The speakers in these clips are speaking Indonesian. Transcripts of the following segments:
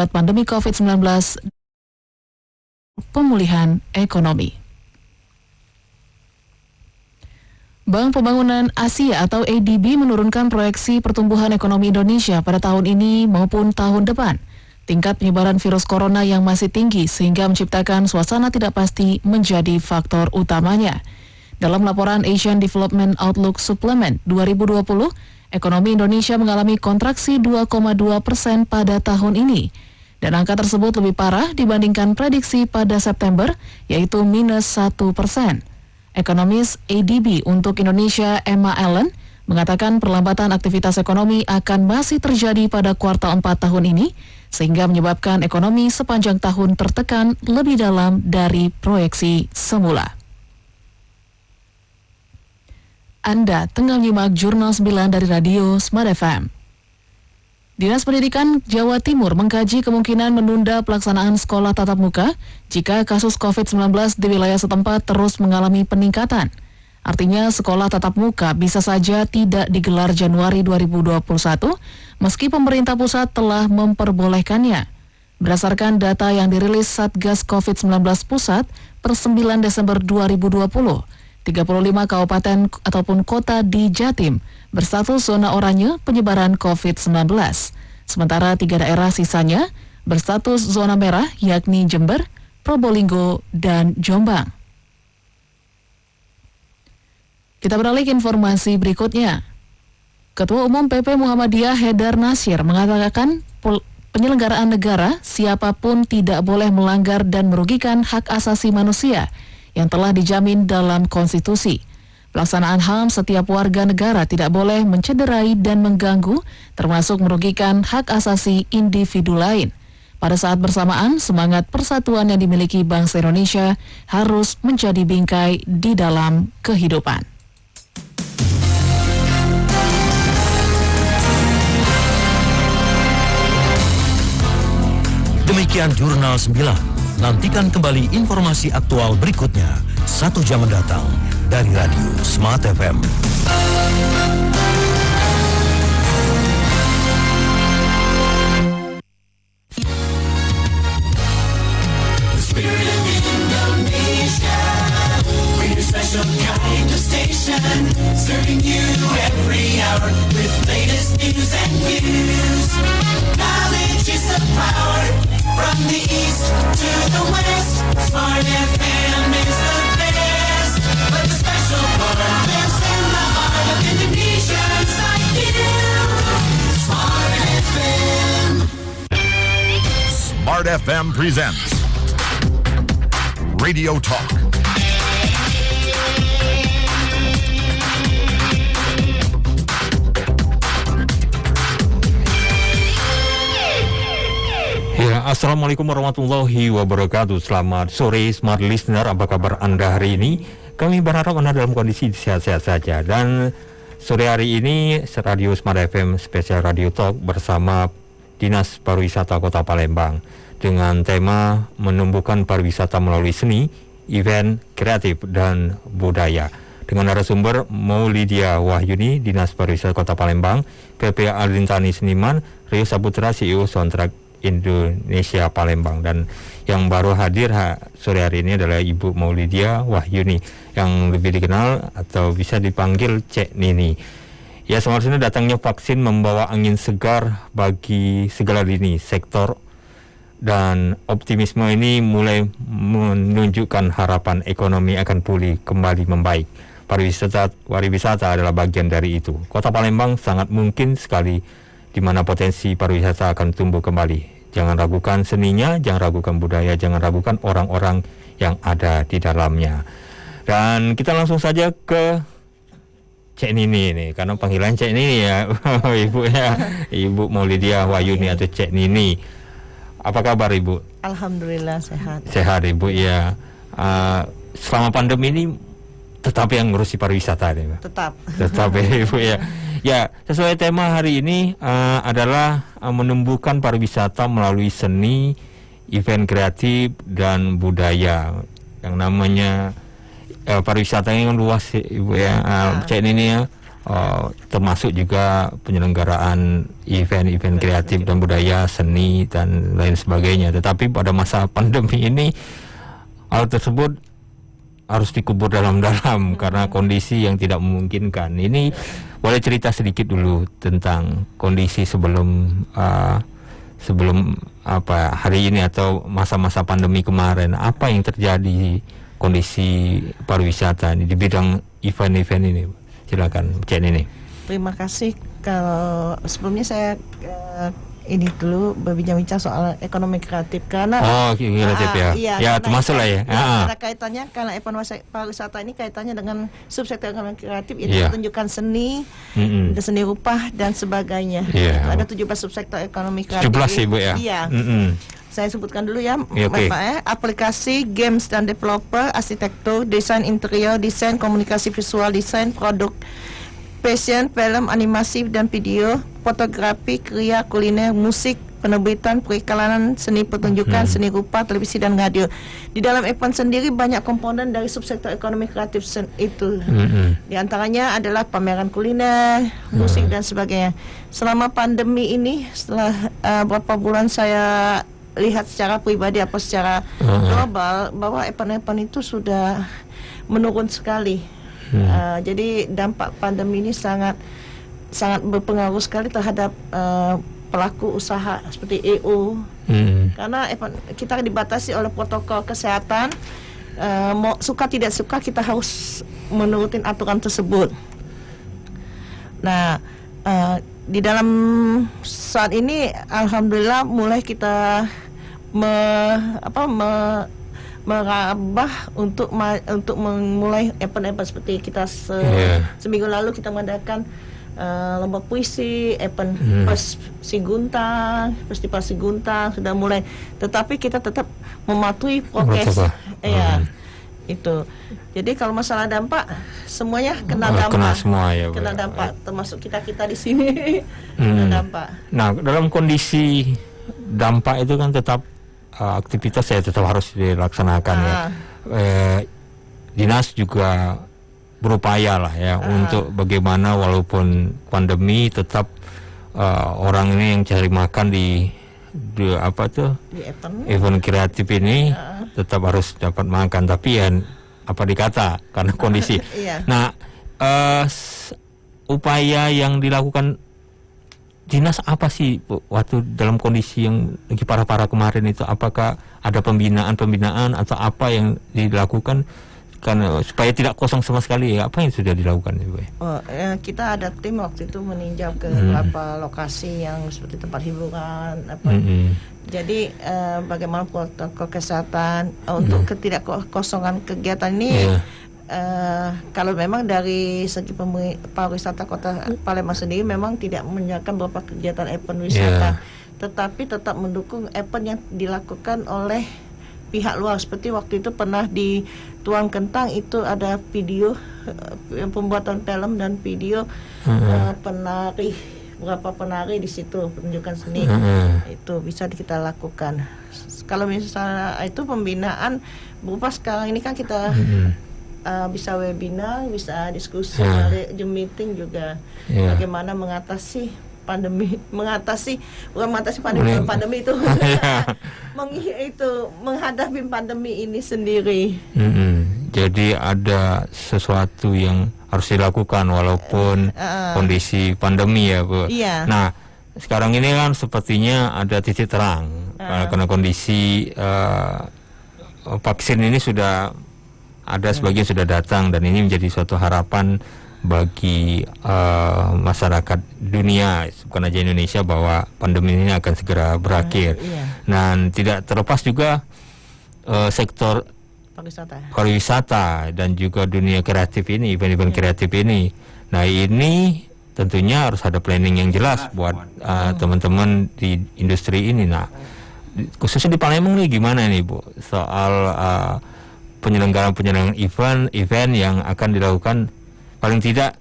pandemi COVID-19 pemulihan ekonomi. Bank Pembangunan Asia atau ADB menurunkan proyeksi pertumbuhan ekonomi Indonesia pada tahun ini maupun tahun depan. Tingkat penyebaran virus corona yang masih tinggi sehingga menciptakan suasana tidak pasti menjadi faktor utamanya. Dalam laporan Asian Development Outlook Supplement 2020, ekonomi Indonesia mengalami kontraksi 2,2% pada tahun ini. Dan angka tersebut lebih parah dibandingkan prediksi pada September, yaitu minus 1%. Ekonomis ADB untuk Indonesia Emma Allen mengatakan perlambatan aktivitas ekonomi akan masih terjadi pada kuartal 4 tahun ini, sehingga menyebabkan ekonomi sepanjang tahun tertekan lebih dalam dari proyeksi semula. Anda tengah menyimak Jurnal 9 dari Radio Smart FM. Dinas Pendidikan Jawa Timur mengkaji kemungkinan menunda pelaksanaan sekolah tatap muka jika kasus COVID-19 di wilayah setempat terus mengalami peningkatan. Artinya sekolah tatap muka bisa saja tidak digelar Januari 2021 meski pemerintah pusat telah memperbolehkannya. Berdasarkan data yang dirilis Satgas COVID-19 Pusat per 9 Desember 2020, 35 kabupaten ataupun kota di Jatim berstatus zona oranye penyebaran COVID-19. Sementara 3 daerah sisanya berstatus zona merah yakni Jember, Probolinggo, dan Jombang. Kita beralih ke informasi berikutnya. Ketua Umum PP Muhammadiyah Haidar Nasir mengatakan penyelenggaraan negara siapapun tidak boleh melanggar dan merugikan hak asasi manusia yang telah dijamin dalam konstitusi. Pelaksanaan HAM setiap warga negara tidak boleh mencederai dan mengganggu, termasuk merugikan hak asasi individu lain. Pada saat bersamaan, semangat persatuan yang dimiliki bangsa Indonesia harus menjadi bingkai di dalam kehidupan. Demikian Jurnal 9. Nantikan kembali informasi aktual berikutnya 1 jam mendatang dari Radio Smart FM. The spirit of Indonesia, we're a special kind of station, serving you every hour with latest news and views. Knowledge is the power. From the east to the west, Smart FM is the best. But the special part lives in the heart of Indonesians like you. Smart FM. Smart FM presents Radio Talk. Ya, Assalamualaikum warahmatullahi wabarakatuh. Selamat sore Smart Listener, apa kabar Anda hari ini? Kami berharap Anda dalam kondisi sehat-sehat saja. Dan sore hari ini Radio Smart FM spesial Radio Talk bersama Dinas Pariwisata Kota Palembang dengan tema menumbuhkan pariwisata melalui seni, event, kreatif, dan budaya. Dengan narasumber Maulidia Wahyuni, Dinas Pariwisata Kota Palembang, PP Alintani Seniman, Rio Saputra, CEO Soundtrack Indonesia Palembang, dan yang baru hadir sore hari ini adalah Ibu Maulidia Wahyuni yang lebih dikenal atau bisa dipanggil Cek Nini. Ya, seharusnya datangnya vaksin membawa angin segar bagi segala lini sektor, dan optimisme ini mulai menunjukkan harapan ekonomi akan pulih kembali membaik. Pariwisata adalah bagian dari itu. Kota Palembang sangat mungkin sekali di mana potensi pariwisata akan tumbuh kembali. Jangan ragukan seninya, jangan ragukan budaya, jangan ragukan orang-orang yang ada di dalamnya. Dan kita langsung saja ke Cek Nini nih, karena panggilan Cek Nini ya, Ibu ya, Ibu Maulidia Wahyuni atau Cek Nini. Apa kabar Ibu? Alhamdulillah sehat. Sehat Ibu ya. Selama pandemi ini tetap yang ngurusi pariwisata nih, Tetap ya Ibu ya. Ya, sesuai tema hari ini adalah menumbuhkan pariwisata melalui seni, event kreatif, dan budaya. Yang namanya pariwisata yang luas Ibu ya. Cek ini ya, termasuk juga penyelenggaraan event-event kreatif dan budaya, seni dan lain sebagainya. Tetapi pada masa pandemi ini hal tersebut harus dikubur dalam-dalam karena kondisi yang tidak memungkinkan. Ini boleh cerita sedikit dulu tentang kondisi sebelum hari ini atau masa-masa pandemi kemarin. Apa yang terjadi kondisi pariwisata ini di bidang event-event ini? Silakan, Cen ini. Terima kasih. Kalau sebelumnya saya ini dulu berbincang-bincang soal ekonomi kreatif karena kreatif ya termasuk lah ya. Ada kaitannya karena ekonomi pariwisata ini kaitannya dengan subsektor ekonomi kreatif yaitu pertunjukan seni, seni rupa dan sebagainya. Ada 17 subsektor ekonomi kreatif. 17 Ibu ya. Iya. Saya sebutkan dulu ya, Bapak. Aplikasi, games dan developer, arsitektur, desain interior, desain komunikasi visual, desain produk, fashion, film, animasi dan video, fotografi, kriya, kuliner, musik, penerbitan, periklanan, seni pertunjukan, seni rupa, televisi dan radio. Di dalam event sendiri banyak komponen dari subsektor ekonomi kreatif itu. Di antaranya adalah pameran kuliner, musik dan sebagainya. Selama pandemi ini, setelah beberapa bulan saya lihat secara pribadi apa secara global bahwa event-event itu sudah menurun sekali. Jadi dampak pandemi ini sangat berpengaruh sekali terhadap pelaku usaha seperti EU. Karena kita dibatasi oleh protokol kesehatan. Mau suka tidak suka kita harus menurutin aturan tersebut. Nah, di dalam saat ini alhamdulillah mulai kita merambah untuk memulai event-event seperti kita seminggu lalu kita mengadakan lomba puisi, event festival Siguntang sudah mulai, tetapi kita tetap mematuhi prokes. Itu. Jadi kalau masalah dampak semuanya kena dampak. Kena semua ya, kena dampak, termasuk kita di sini kena dampak. Nah, dalam kondisi dampak itu kan tetap aktivitas saya tetap harus dilaksanakan ya. Dinas juga berupaya lah ya untuk bagaimana walaupun pandemi tetap orang ini yang cari makan di event kreatif ini tetap harus dapat makan, tapi ya apa dikata karena kondisi. Nah, upaya yang dilakukan dinas apa sih Bu, waktu dalam kondisi yang lagi parah-parah kemarin itu? Apakah ada pembinaan atau apa yang dilakukan karena supaya tidak kosong sama sekali ya? Apa yang sudah dilakukan Ibu? Kita ada tim waktu itu meninjau ke beberapa lokasi yang seperti tempat hiburan Jadi bagaimana protokol kesehatan untuk ketidakkosongan kegiatan ini. Kalau memang dari segi pariwisata Kota Palembang sendiri memang tidak menyediakan beberapa kegiatan event wisata, tetapi tetap mendukung event yang dilakukan oleh pihak luar. Seperti waktu itu pernah di Tuang Kentang itu ada video pembuatan film dan video beberapa penari di situ penunjukan seni itu bisa kita lakukan. Kalau misalnya itu pembinaan berupa sekarang ini kan kita bisa webinar, bisa diskusi, Zoom meeting juga bagaimana menghadapi pandemi itu menghadapi pandemi ini sendiri. Jadi ada sesuatu yang harus dilakukan walaupun kondisi pandemi ya Bu. Nah, sekarang ini kan sepertinya ada titik terang karena kondisi vaksin ini sudah ada, sebagian sudah datang, dan ini menjadi suatu harapan bagi masyarakat dunia, bukan aja Indonesia, bahwa pandemi ini akan segera berakhir. Dan tidak terlepas juga sektor pariwisata dan juga dunia kreatif ini, event-event kreatif ini. Nah, ini tentunya harus ada planning yang jelas buat teman-teman di industri ini. Nah, khususnya di Palembang nih gimana nih Bu soal penyelenggaraan event yang akan dilakukan paling tidak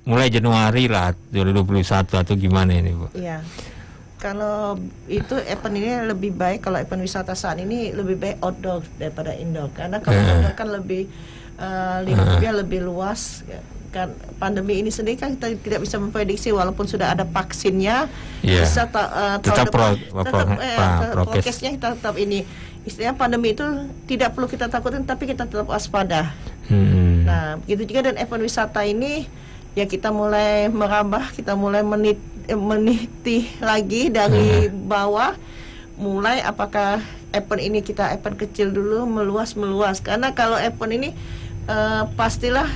mulai Januari lah 2021 atau gimana ini Bu? Iya. Kalau itu event ini lebih baik, kalau event wisata saat ini lebih baik outdoor daripada indoor, karena kalau outdoor kan lebih lingkupnya lebih luas. kan pandemi ini sendiri kan kita tidak bisa memprediksi, walaupun sudah ada vaksinnya, bisa tetap prokesnya kita tetap ini. Istilahnya pandemi itu tidak perlu kita takutin, tapi kita tetap waspada. Nah, begitu juga dan event wisata ini, ya kita mulai merambah, kita mulai meniti lagi dari bawah, mulai apakah event ini kita event kecil dulu, meluas, karena kalau event ini pastilah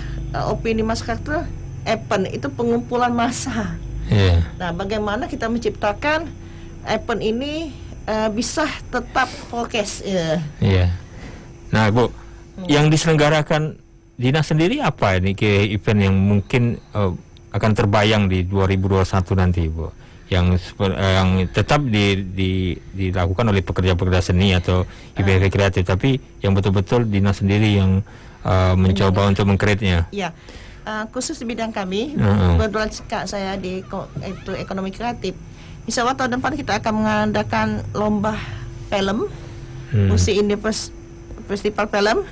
opini masyarakat itu event itu pengumpulan massa. Nah, bagaimana kita menciptakan event ini bisa tetap prokes. Nah, Bu, yang diselenggarakan dinas sendiri apa ini ke event yang mungkin akan terbayang di 2021 nanti, Bu? Yang tetap dilakukan oleh pekerja-pekerja seni atau event kreatif, tapi yang betul-betul dinas sendiri yang mencoba untuk mengkreatnya. Ya, khusus di bidang kami, kebetulan saya di itu ekonomi kreatif. Insya Allah tahun depan kita akan mengadakan lomba film, musik festival film,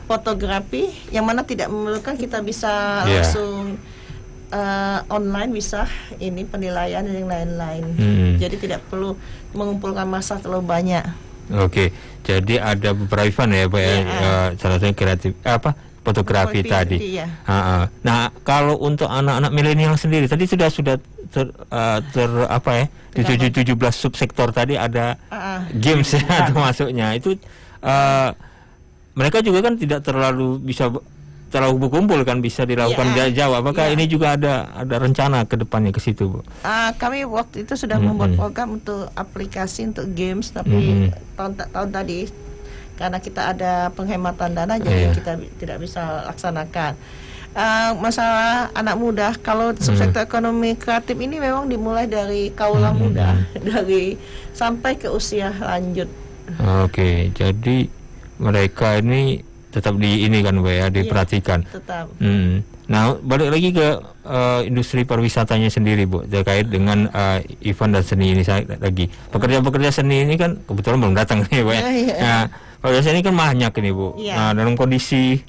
fotografi, yang mana tidak memerlukan kita bisa langsung online, bisa ini penilaian dan yang lain-lain. Jadi tidak perlu mengumpulkan massa terlalu banyak. Oke, jadi ada beberapa event ya, Pak, salah satunya kreatif fotografi tadi. Nah, kalau untuk anak-anak milenial sendiri, tadi sudah di 17 subsektor tadi ada games ya termasuknya itu. Mereka juga kan tidak terlalu berkumpul kan, bisa dilakukan jauh. Apakah ini juga ada rencana ke depannya ke situ, Bu? Kami waktu itu sudah membuat program untuk aplikasi untuk games, tapi tahun tadi karena kita ada penghematan dana, jadi kita tidak bisa laksanakan. Masalah anak muda, kalau subsektor ekonomi kreatif ini memang dimulai dari kaula muda, dari sampai ke usia lanjut. Oke, jadi mereka ini tetap diperhatikan. Tetap. Nah, balik lagi ke industri pariwisatanya sendiri, Bu, terkait dengan event dan seni ini lagi. Pekerja-pekerja seni ini kan kebetulan belum datang nih, Bu. Nah, pekerja seni kan banyak ini, Bu. Nah, dalam kondisi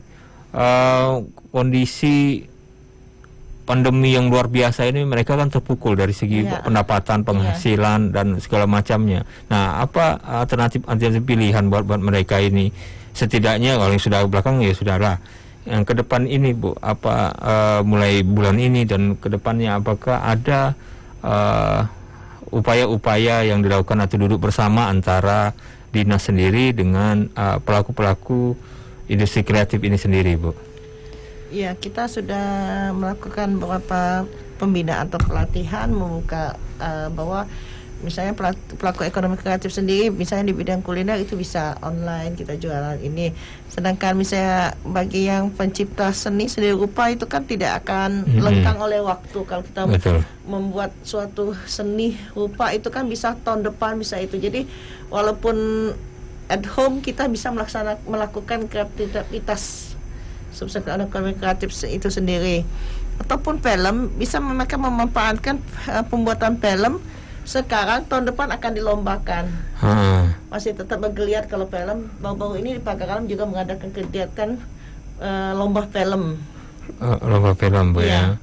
pandemi yang luar biasa ini, mereka kan terpukul dari segi pendapatan, penghasilan dan segala macamnya. Nah, apa alternatif pilihan buat mereka ini? Setidaknya kalau yang sudah belakang ya sudahlah. Yang ke depan ini, Bu, apa mulai bulan ini dan ke depannya, apakah ada upaya-upaya yang dilakukan atau duduk bersama antara dinas sendiri dengan pelaku-pelaku industri kreatif ini sendiri, Bu? Ya, kita sudah melakukan beberapa pembinaan atau pelatihan, membuka bahwa misalnya pelaku ekonomi kreatif sendiri, misalnya di bidang kuliner itu bisa online kita jualan ini. Sedangkan misalnya bagi yang pencipta seni rupa itu kan tidak akan lekang oleh waktu. Kalau kita membuat suatu seni rupa itu kan bisa tahun depan bisa itu. Jadi walaupun at home kita bisa melakukan kreativitas subsektor ekonomi kreatif itu sendiri. Ataupun film, bisa mereka memanfaatkan pembuatan film sekarang, tahun depan akan dilombakan. Masih tetap bergeliat kalau film. Baru-baru ini di Pagalan juga mengadakan kegiatan lomba film. Lomba film, Bu, ya.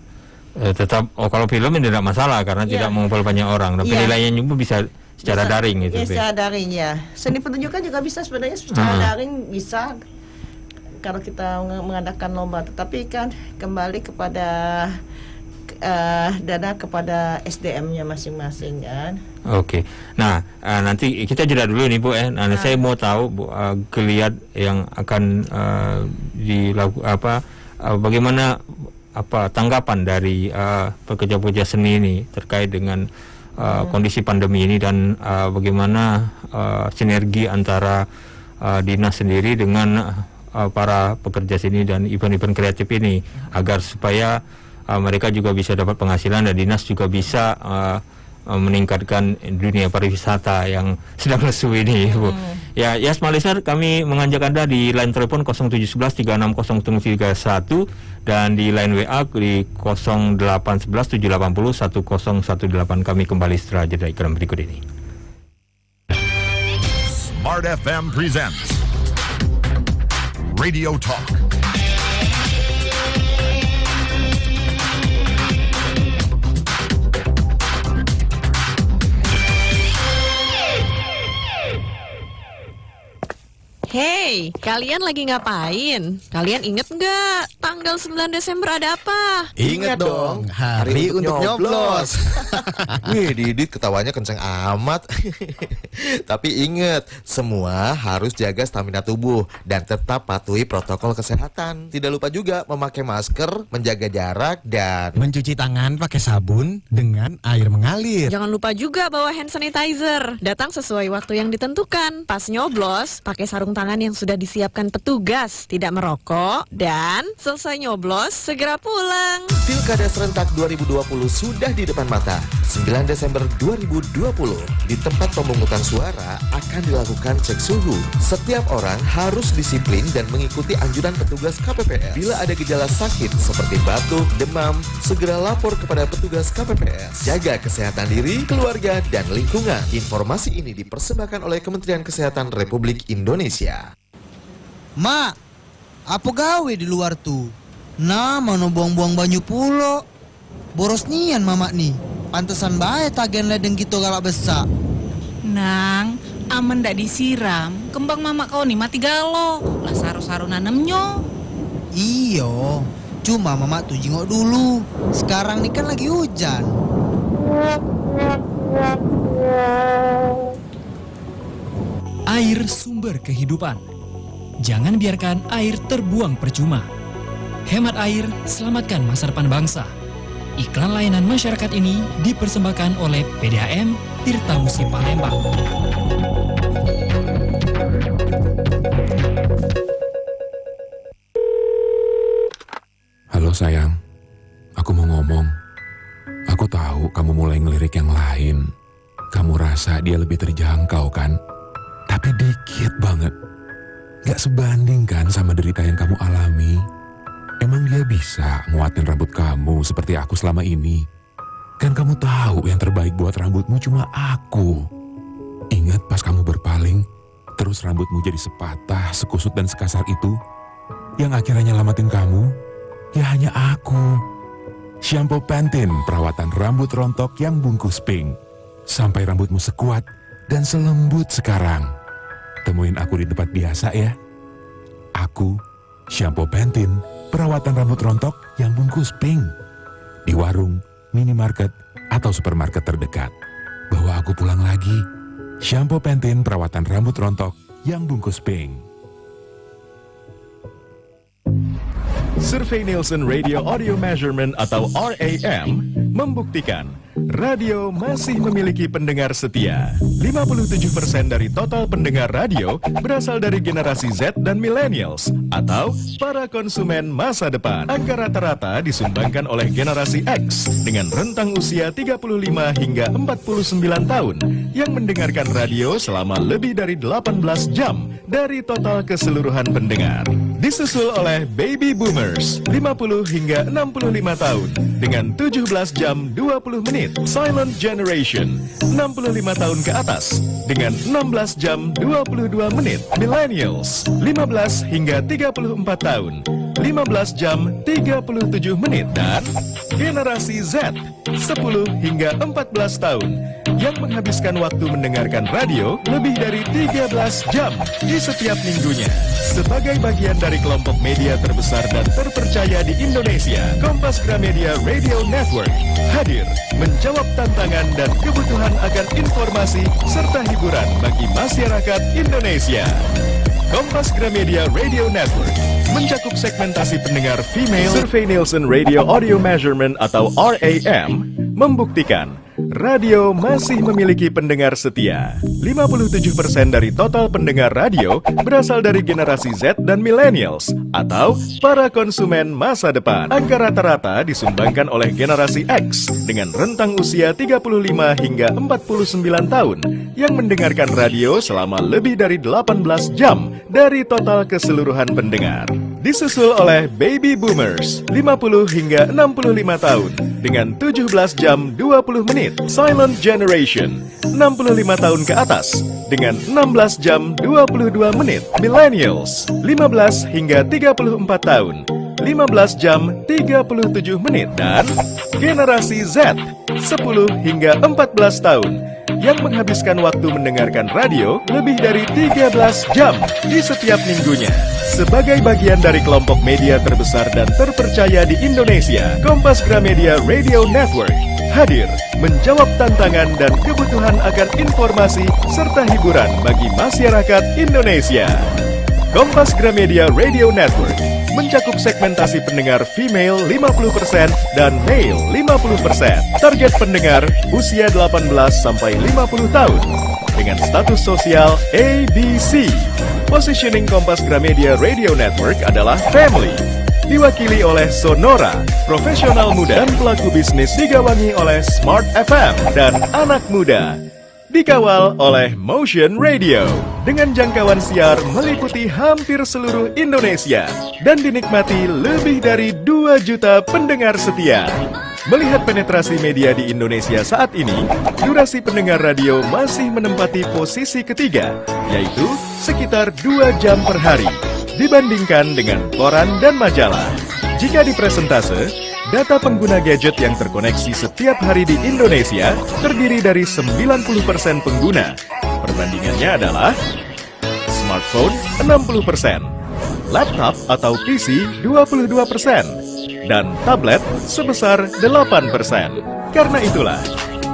Tetap kalau film ini tidak masalah karena tidak mengumpul banyak orang. Tapi nilainya juga bisa secara daring gitu. Secara daring ya. Seni pertunjukan juga bisa sebenarnya secara daring bisa kalau kita mengadakan lomba. Tetapi kan kembali kepada dana kepada SDM-nya masing-masing kan. Oke. Nah, nanti kita jeda dulu nih, Bu. Nah, saya mau tahu, Bu, geliat yang akan dilakukan bagaimana tanggapan dari pekerja-pekerja seni ini terkait dengan kondisi pandemi ini dan bagaimana sinergi antara dinas sendiri dengan para pekerja seni dan event-event kreatif ini agar supaya mereka juga bisa dapat penghasilan dan dinas juga bisa meningkatkan dunia pariwisata yang sedang lesu ini, Bu. Ya, smart listener, kami mengajak Anda di line telepon 0711 360731 dan di line WA di 0811 780 1018. Kami kembali setelah jeda iklan berikut ini. Smart FM presents Radio Talk. Hey, kalian lagi ngapain? Kalian inget nggak tanggal 9 Desember ada apa? Ingat dong, hari untuk nyoblos. Wih, Didit ketawanya kenceng amat. Tapi ingat, semua harus jaga stamina tubuh dan tetap patuhi protokol kesehatan. Tidak lupa juga memakai masker, menjaga jarak, dan mencuci tangan pakai sabun dengan air mengalir. Jangan lupa juga bawa hand sanitizer. Datang sesuai waktu yang ditentukan. Pas nyoblos, pakai sarung tangan yang sudah disiapkan petugas, tidak merokok, dan selesai nyoblos, segera pulang. Pilkada serentak 2020 sudah di depan mata. 9 Desember 2020, di tempat pemungutan suara akan dilakukan cek suhu. Setiap orang harus disiplin dan mengikuti anjuran petugas KPPS. Bila ada gejala sakit seperti batuk, demam, segera lapor kepada petugas KPPS. Jaga kesehatan diri, keluarga, dan lingkungan. Informasi ini dipersembahkan oleh Kementerian Kesehatan Republik Indonesia. Mak, apa gawe di luar tuh? Nah, mana buang-buang banyu pulo. Boros nian mamak nih. Pantesan bae tagen ledeng gitu galak besar. Nang, aman ndak disiram. Kembang mamak kau nih mati galo. Lah saru-saru nanemnya. Iyo, cuma mamak tuh jengok dulu. Sekarang nih kan lagi hujan. Air sumber kehidupan. Jangan biarkan air terbuang percuma. Hemat air, selamatkan masa depan bangsa. Iklan layanan masyarakat ini dipersembahkan oleh PDAM Tirta Musi Palembang. Halo sayang, aku mau ngomong. Aku tahu kamu mulai ngelirik yang lain. Kamu rasa dia lebih terjangkau kan? Tapi dikit banget. Gak sebanding kan sama derita yang kamu alami. Emang dia bisa nguatin rambut kamu seperti aku selama ini? Kan kamu tahu yang terbaik buat rambutmu cuma aku. Ingat pas kamu berpaling, terus rambutmu jadi sepatah, sekusut dan sekasar itu? Yang akhirnya nyelamatin kamu? Ya hanya aku. Shampoo Pantene perawatan rambut rontok yang bungkus pink. Sampai rambutmu sekuat dan selembut sekarang. Temuin aku di tempat biasa ya. Aku, Shampoo Pantene, perawatan rambut rontok yang bungkus pink. Di warung, minimarket, atau supermarket terdekat. Bawa aku pulang lagi. Shampoo Pantene perawatan rambut rontok yang bungkus pink. Survei Nielsen Radio Audio Measurement atau RAM membuktikan radio masih memiliki pendengar setia. 57% dari total pendengar radio berasal dari generasi Z dan millennials atau para konsumen masa depan. Angka rata-rata disumbangkan oleh generasi X dengan rentang usia 35 hingga 49 tahun yang mendengarkan radio selama lebih dari 18 jam dari total keseluruhan pendengar. Disusul oleh Baby Boomers 50 hingga 65 tahun dengan 17 jam 20 menit. Silent Generation 65 tahun ke atas dengan 16 jam 22 menit. Millennials 15 hingga 34 tahun 15 jam 37 menit. Dan generasi Z 10 hingga 14 tahun yang menghabiskan waktu mendengarkan radio lebih dari 13 jam di setiap minggunya. Sebagai bagian dari kelompok media terbesar dan terpercaya di Indonesia, Kompas Gramedia Radio Network hadir menjawab tantangan dan kebutuhan akan informasi serta hiburan bagi masyarakat Indonesia. Kompas Gramedia Radio Network mencakup segmentasi pendengar female. Survei Nielsen Radio Audio Measurement atau RAM membuktikan radio masih memiliki pendengar setia. 57% dari total pendengar radio berasal dari generasi Z dan millennials atau para konsumen masa depan. Angka rata-rata disumbangkan oleh generasi X dengan rentang usia 35 hingga 49 tahun yang mendengarkan radio selama lebih dari 18 jam dari total keseluruhan pendengar. Disusul oleh Baby Boomers 50 hingga 65 tahun dengan 17 jam 20 menit. Silent Generation 65 tahun ke atas dengan 16 jam 22 menit. Millennials 15 hingga 34 tahun 15 jam 37 menit. Dan generasi Z 10 hingga 14 tahun yang menghabiskan waktu mendengarkan radio lebih dari 13 jam di setiap minggunya. Sebagai bagian dari kelompok media terbesar dan terpercaya di Indonesia, Kompas Gramedia Radio Network hadir menjawab tantangan dan kebutuhan akan informasi serta hiburan bagi masyarakat Indonesia. Kompas Gramedia Radio Network mencakup segmentasi pendengar female 50% dan male 50%. Target pendengar usia 18 sampai 50 tahun dengan status sosial ABC. Positioning Kompas Gramedia Radio Network adalah family. Diwakili oleh Sonora, profesional muda dan pelaku bisnis, digawangi oleh Smart FM dan anak muda. Dikawal oleh Motion Radio dengan jangkauan siar meliputi hampir seluruh Indonesia dan dinikmati lebih dari 2 juta pendengar setia. Melihat penetrasi media di Indonesia saat ini, durasi pendengar radio masih menempati posisi ketiga, yaitu sekitar 2 jam per hari, dibandingkan dengan koran dan majalah. Jika dipresentase, data pengguna gadget yang terkoneksi setiap hari di Indonesia terdiri dari 90% pengguna. Perbandingannya adalah smartphone 60%, laptop atau PC 22%, dan tablet sebesar 8%. Karena itulah,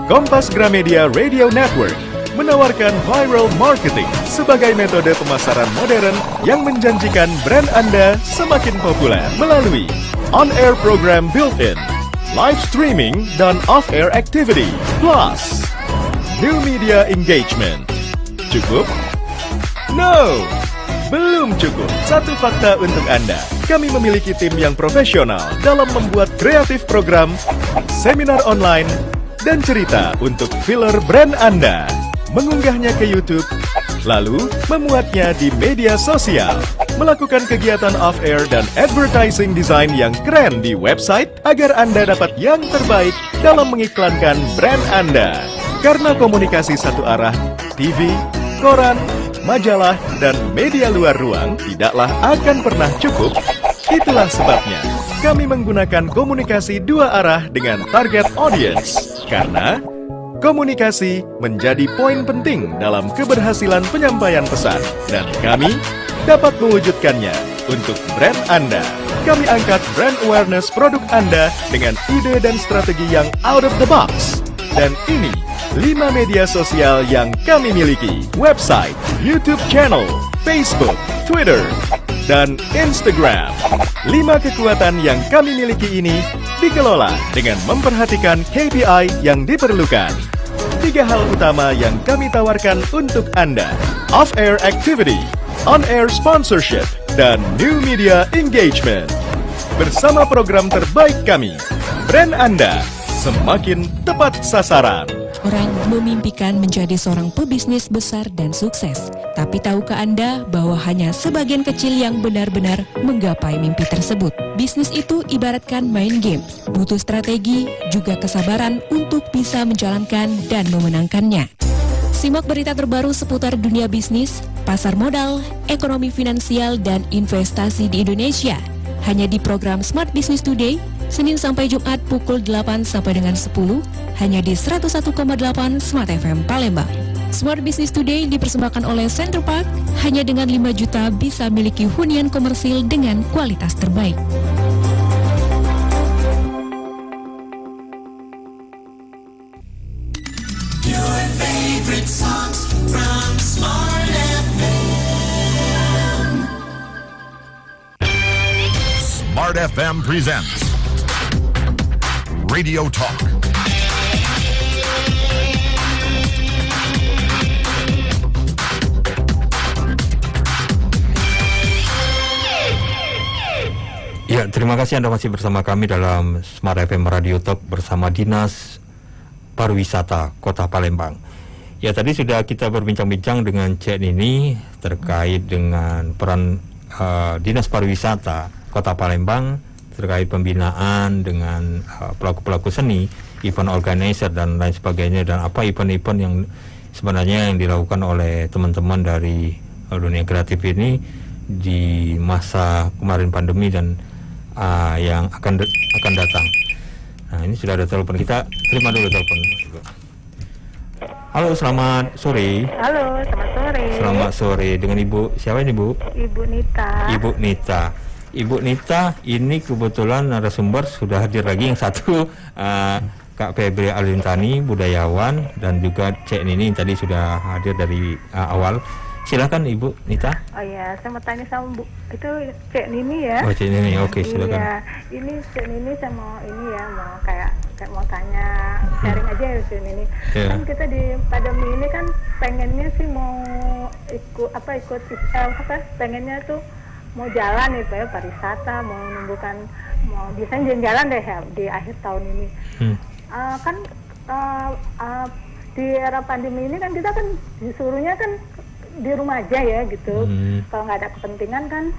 Kompas Gramedia Radio Network menawarkan viral marketing sebagai metode pemasaran modern yang menjanjikan brand Anda semakin populer melalui on-air program built-in, live streaming, dan off-air activity, plus new media engagement. Cukup? No! Belum cukup. Satu fakta untuk Anda. Kami memiliki tim yang profesional dalam membuat kreatif program, seminar online, dan cerita untuk filler brand Anda. Mengunggahnya ke YouTube, lalu memuatnya di media sosial, melakukan kegiatan off-air dan advertising design yang keren di website agar Anda dapat yang terbaik dalam mengiklankan brand Anda. Karena komunikasi satu arah, TV, koran, majalah, dan media luar ruang tidaklah akan pernah cukup. Itulah sebabnya kami menggunakan komunikasi 2 arah dengan target audience. Karena komunikasi menjadi poin penting dalam keberhasilan penyampaian pesan, dan kami dapat mewujudkannya untuk brand Anda. Kami angkat brand awareness produk Anda dengan ide dan strategi yang out of the box. Dan ini 5 media sosial yang kami miliki: website, YouTube channel, Facebook, Twitter, dan Instagram. 5 kekuatan yang kami miliki ini dikelola dengan memperhatikan KPI yang diperlukan. 3 hal utama yang kami tawarkan untuk Anda: off-air activity, on-air sponsorship, dan new media engagement. Bersama program terbaik kami, brand Anda semakin tepat sasaran. Orang memimpikan menjadi seorang pebisnis besar dan sukses. Tapi tahukah Anda bahwa hanya sebagian kecil yang benar-benar menggapai mimpi tersebut? Bisnis itu ibaratkan main game, butuh strategi, juga kesabaran untuk bisa menjalankan dan memenangkannya. Simak berita terbaru seputar dunia bisnis, pasar modal, ekonomi finansial, dan investasi di Indonesia. Hanya di program Smart Business Today, Senin sampai Jumat pukul 8 sampai dengan 10, hanya di 101,8 Smart FM Palembang. Smart Business Today dipersembahkan oleh Center Park, hanya dengan 5 juta bisa miliki hunian komersil dengan kualitas terbaik. Your favorite songs from Smart FM. Smart FM presents Radio Talk. Ya, terima kasih Anda masih bersama kami dalam Smart FM Radio Talk bersama Dinas Pariwisata Kota Palembang. Ya, tadi sudah kita berbincang-bincang dengan Cek Nini terkait dengan peran Dinas Pariwisata Kota Palembang terkait pembinaan dengan pelaku-pelaku seni, event organizer dan lain sebagainya, dan apa event-event yang sebenarnya yang dilakukan oleh teman-teman dari dunia kreatif ini di masa kemarin pandemi dan yang akan datang. Nah, ini sudah ada telepon, kita terima dulu telepon. Halo, selamat sore. Halo, selamat sore. Selamat sore. Dengan Ibu siapa ini, Bu? Ibu Nita. Ibu Nita. Ibu Nita, ini kebetulan narasumber sudah hadir lagi yang satu, Kak Febri Alintani, budayawan, dan juga Cek Nini yang tadi sudah hadir dari awal. Silakan Ibu Nita. Oh ya, saya mau tanya sama Bu, itu Cek Nini ya? Oh, Cek Nini, oke, silakan. Iya, ini Cek Nini sama ini ya, mau kayak mau tanya, sharing aja ya Cek Nini. Yeah. Kan kita di pandemi ini kan pengennya sih mau pengennya tuh mau jalan ya, Pak, pariwisata, mau menumbuhkan, mau biasanya jalan-jalan deh ya, di akhir tahun ini. Di era pandemi ini kan kita kan disuruhnya kan di rumah aja ya gitu. Kalau nggak ada kepentingan kan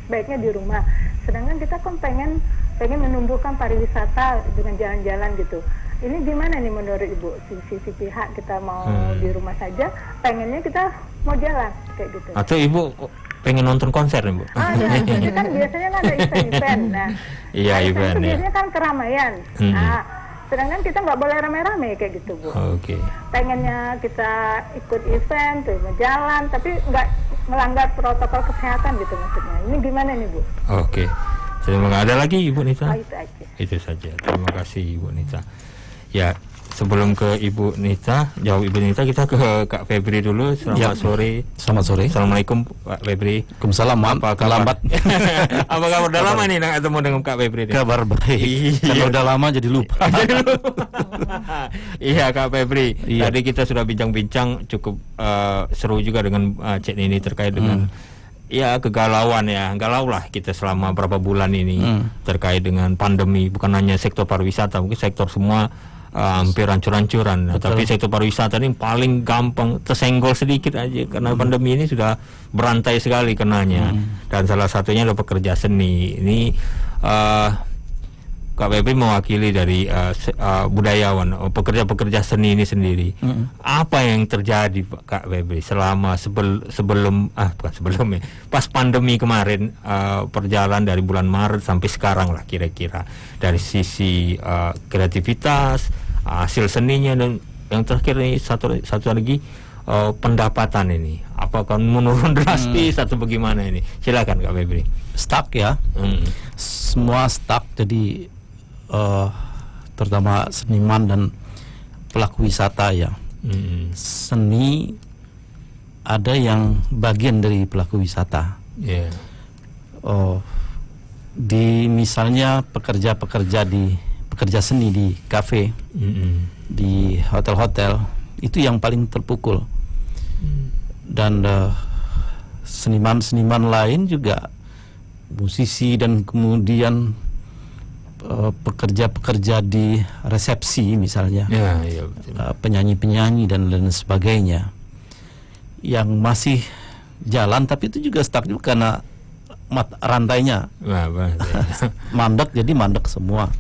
sebaiknya di rumah. Sedangkan kita kan pengen menumbuhkan pariwisata dengan jalan-jalan gitu. Ini gimana nih menurut Ibu, sisi pihak kita mau di rumah saja, pengennya kita mau jalan kayak gitu. Atau Ibu pengen nonton konser nih, Bu? Ya, itu kan biasanya kan ada event-event. Nah, iya, event ya. Biasanya kan keramaian. Sedangkan kita nggak boleh rame-rame kayak gitu, Bu. Oke. Pengennya kita ikut event, tuh jalan, tapi nggak melanggar protokol kesehatan gitu maksudnya. Ini gimana nih, Bu? Oke. Terima kasih. Ada lagi Ibu Nita? Oh, itu aja. Itu saja. Terima kasih Ibu Nita. Ya, sebelum ke Ibu Nita, jawab Ibu Nita, kita ke Kak Febri dulu. Selamat sore. Selamat sore. Assalamualaikum Pak Febri. Waalaikumsalam. Apa kabar? Apa kabar? Udah lama nih nggak ketemu dengan Kak Febri. Kabar baik. Kalau udah lama jadi lupa. Iya Kak Febri. Tadi kita sudah bincang-bincang cukup seru juga dengan Cek Nini terkait dengan ya kegalauan ya, galau lah kita selama berapa bulan ini terkait dengan pandemi. Bukan hanya sektor pariwisata, mungkin sektor semua hampir hancur-hancuran. Tapi sektor pariwisata ini paling gampang tersenggol sedikit aja karena pandemi ini sudah berantai sekali kenanya. Dan salah satunya adalah pekerja seni. Ini Kak Febri mewakili dari budayawan, pekerja-pekerja seni ini sendiri. Apa yang terjadi Kak Febri selama pas pandemi kemarin, perjalanan dari bulan Maret sampai sekarang lah kira-kira, dari sisi kreativitas, hasil seninya, dan yang terakhir ini satu lagi pendapatan ini, apakah menurun drastis atau bagaimana ini? Silakan Kak Febri. Stuck ya, semua stuck. Jadi terutama seniman dan pelaku wisata ya. Seni ada yang bagian dari pelaku wisata. Di misalnya pekerja seni di kafe, di hotel-hotel, itu yang paling terpukul. Dan seniman-seniman lain juga, musisi, dan kemudian pekerja-pekerja di resepsi misalnya, penyanyi-penyanyi dan lain sebagainya, yang masih jalan, tapi itu juga stuck juga karena rantainya mandek, jadi mandek semua.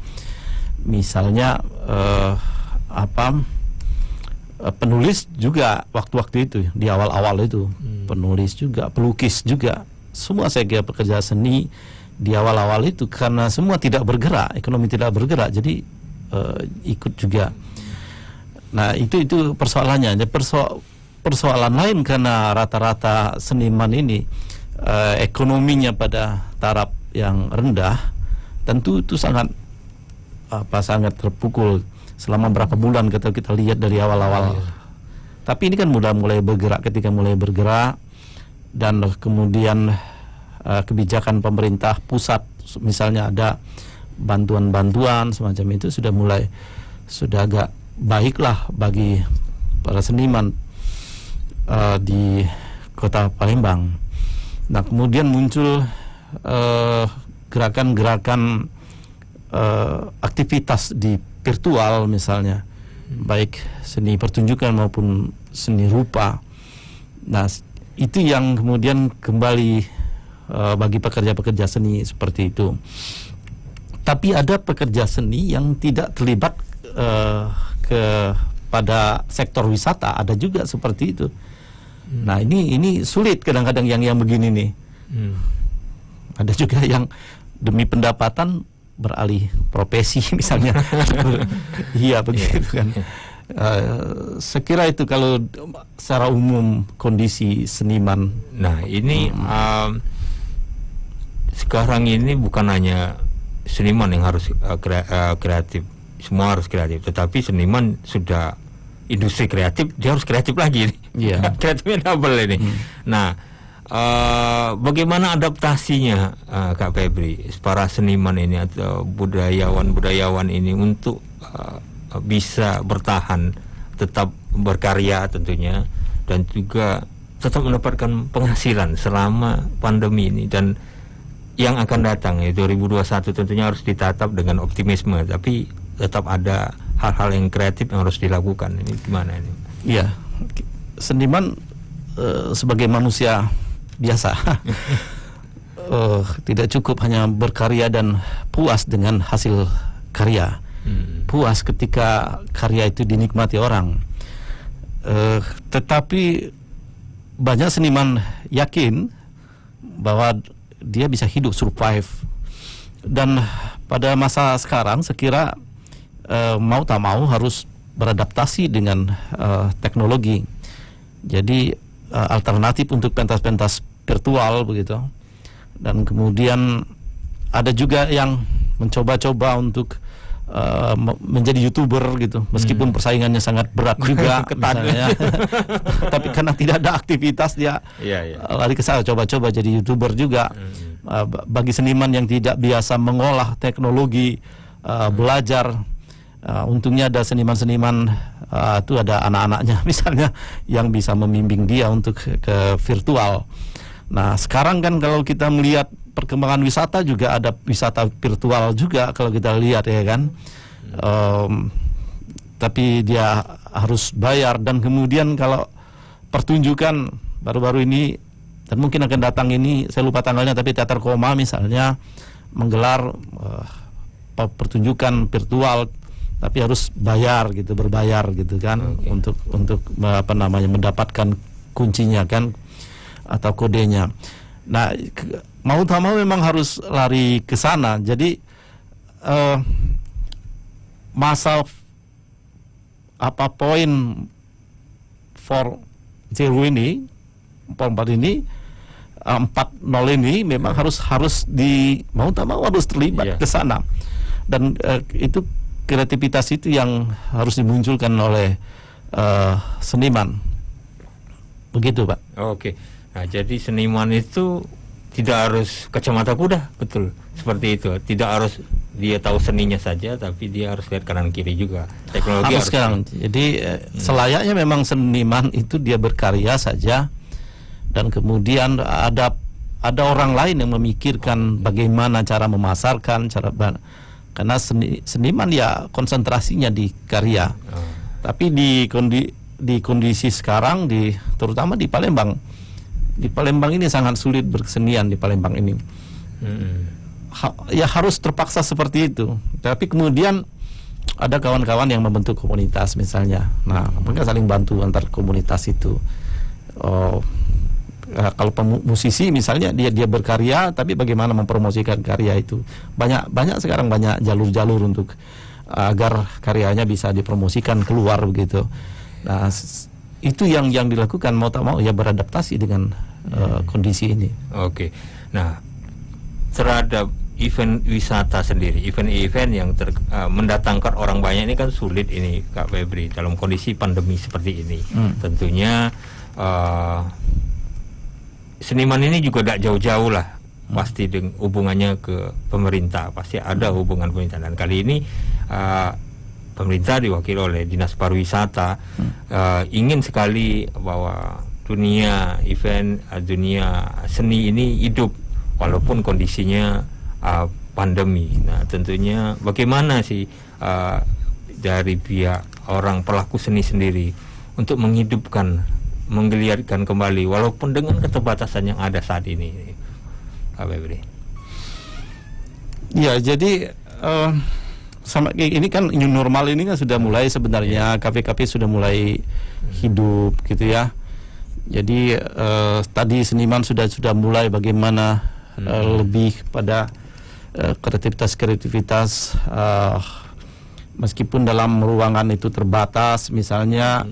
Misalnya penulis juga waktu-waktu itu, di awal-awal itu, penulis juga, pelukis juga, semua saya kira pekerja seni di awal-awal itu karena semua tidak bergerak, ekonomi tidak bergerak, jadi ikut juga. Nah itu persoalannya. Persoalan lain karena rata-rata seniman ini ekonominya pada taraf yang rendah, tentu itu sangat terpukul selama berapa bulan kita lihat dari awal-awal. Tapi ini kan mulai bergerak, ketika mulai bergerak dan kemudian kebijakan pemerintah pusat misalnya ada bantuan-bantuan semacam itu, sudah agak baiklah bagi para seniman di kota Palembang. Nah kemudian muncul gerakan-gerakan aktivitas di virtual misalnya, baik seni pertunjukan maupun seni rupa. Nah itu yang kemudian kembali bagi pekerja-pekerja seni seperti itu. Tapi ada pekerja seni yang tidak terlibat pada sektor wisata, ada juga seperti itu. Nah ini sulit kadang-kadang yang begini nih. Ada juga yang demi pendapatan beralih profesi misalnya. Iya begitu kan. Sekira itu kalau secara umum kondisi seniman. Nah ini sekarang ini bukan hanya seniman yang harus kreatif, semua harus kreatif, tetapi seniman sudah industri kreatif, dia harus kreatif lagi. Yeah. Kreatifnya double ini. Nah, bagaimana adaptasinya Kak Febri, para seniman ini atau budayawan ini untuk bisa bertahan, tetap berkarya tentunya, dan juga tetap mendapatkan penghasilan selama pandemi ini dan yang akan datang ya 2021 tentunya harus ditatap dengan optimisme, tapi tetap ada hal-hal yang kreatif yang harus dilakukan. Ini gimana ini? Iya, seniman sebagai manusia biasa tidak cukup hanya berkarya dan puas dengan hasil karya. Puas ketika karya itu dinikmati orang. Tetapi banyak seniman yakin bahwa dia bisa hidup, survive. Dan pada masa sekarang sekira mau tak mau harus beradaptasi dengan teknologi. Jadi alternatif untuk pentas-pentas virtual begitu. Dan kemudian ada juga yang mencoba-coba untuk menjadi YouTuber gitu, meskipun persaingannya sangat berat juga misalnya. Tapi karena tidak ada aktivitas dia lari ke sana, coba-coba jadi YouTuber juga. Bagi seniman yang tidak biasa mengolah teknologi, belajar, untungnya ada seniman-seniman itu ada anak-anaknya misalnya yang bisa membimbing dia untuk ke virtual. Nah sekarang kan kalau kita melihat perkembangan wisata juga ada wisata virtual juga kalau kita lihat ya kan. Tapi dia harus bayar, dan kemudian kalau pertunjukan baru-baru ini dan mungkin akan datang ini, saya lupa tanggalnya, tapi Teater Koma misalnya menggelar pertunjukan virtual tapi harus bayar gitu, berbayar gitu kan, untuk mendapatkan kuncinya kan atau kodenya. Nah mau tak mau memang harus lari ke sana. Jadi masa poin 4.0 ini, 4.4 ini, 4.0 ini memang harus mau tak mau harus terlibat ke sana. Dan itu kreativitas itu yang harus dimunculkan oleh seniman. Begitu, Pak. Oke. Nah, jadi seniman itu tidak harus kacamata kuda, betul. Seperti itu. Tidak harus dia tahu seninya saja, tapi dia harus lihat kanan kiri juga. Teknologi harus sekarang. Jadi selayaknya memang seniman itu dia berkarya saja, dan kemudian ada orang lain yang memikirkan bagaimana cara memasarkan, karena seniman ya konsentrasinya di karya. Tapi di kondisi sekarang, terutama di Palembang ini sangat sulit berkesenian di Palembang ini. Ya harus terpaksa seperti itu. Tapi kemudian ada kawan-kawan yang membentuk komunitas misalnya. Nah, mereka saling bantu antar komunitas itu. Kalau musisi misalnya dia berkarya, tapi bagaimana mempromosikan karya itu. Banyak sekarang banyak jalur-jalur untuk agar karyanya bisa dipromosikan keluar begitu. Nah, itu yang dilakukan mau tak mau ya, beradaptasi dengan kondisi ini. Oke. Nah, terhadap event wisata sendiri, event-event yang mendatangkan orang banyak ini kan sulit ini Kak Febri dalam kondisi pandemi seperti ini. Tentunya seniman ini juga tidak jauh-jauh lah, pasti dengan hubungannya ke pemerintah, pasti ada hubungan pemerintah. Dan kali ini pemerintah diwakili oleh Dinas Pariwisata ingin sekali bahwa dunia event, dunia seni ini hidup walaupun kondisinya pandemi. Nah, tentunya bagaimana sih dari pihak orang pelaku seni sendiri untuk menghidupkan, menggeliatkan kembali walaupun dengan keterbatasan yang ada saat ini, Pak Febri? Ya, jadi sama ini kan new normal ini kan sudah mulai sebenarnya, kafe-kafe sudah mulai hidup gitu ya. Jadi tadi seniman sudah mulai bagaimana lebih pada kreativitas Meskipun dalam ruangan itu terbatas, misalnya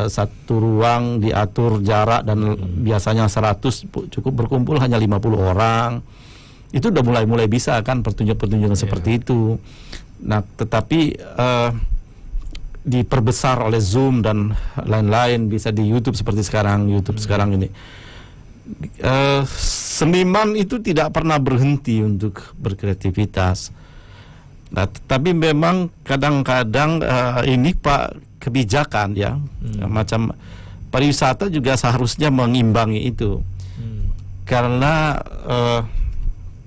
satu ruang diatur jarak dan biasanya 100, cukup berkumpul hanya 50 orang. Itu udah mulai bisa kan pertunjukan seperti itu. Nah, tetapi diperbesar oleh Zoom dan lain-lain, bisa di YouTube seperti sekarang ini. Seniman itu tidak pernah berhenti untuk berkreativitas. Nah, tapi memang kadang-kadang ini Pak, kebijakan ya, macam pariwisata juga seharusnya mengimbangi itu. Karena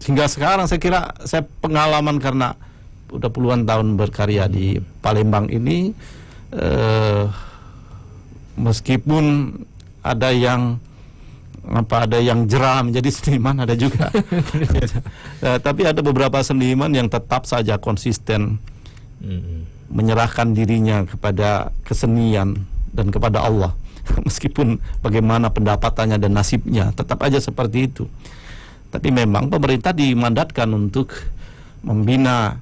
hingga sekarang saya kira, saya pengalaman karena udah puluhan tahun berkarya di Palembang ini, meskipun ada yang jeram menjadi seniman, ada juga. Tapi ada beberapa seniman yang tetap saja konsisten menyerahkan dirinya kepada kesenian dan kepada Allah. Meskipun bagaimana pendapatannya dan nasibnya, tetap aja seperti itu. Tapi memang pemerintah dimandatkan untuk membina,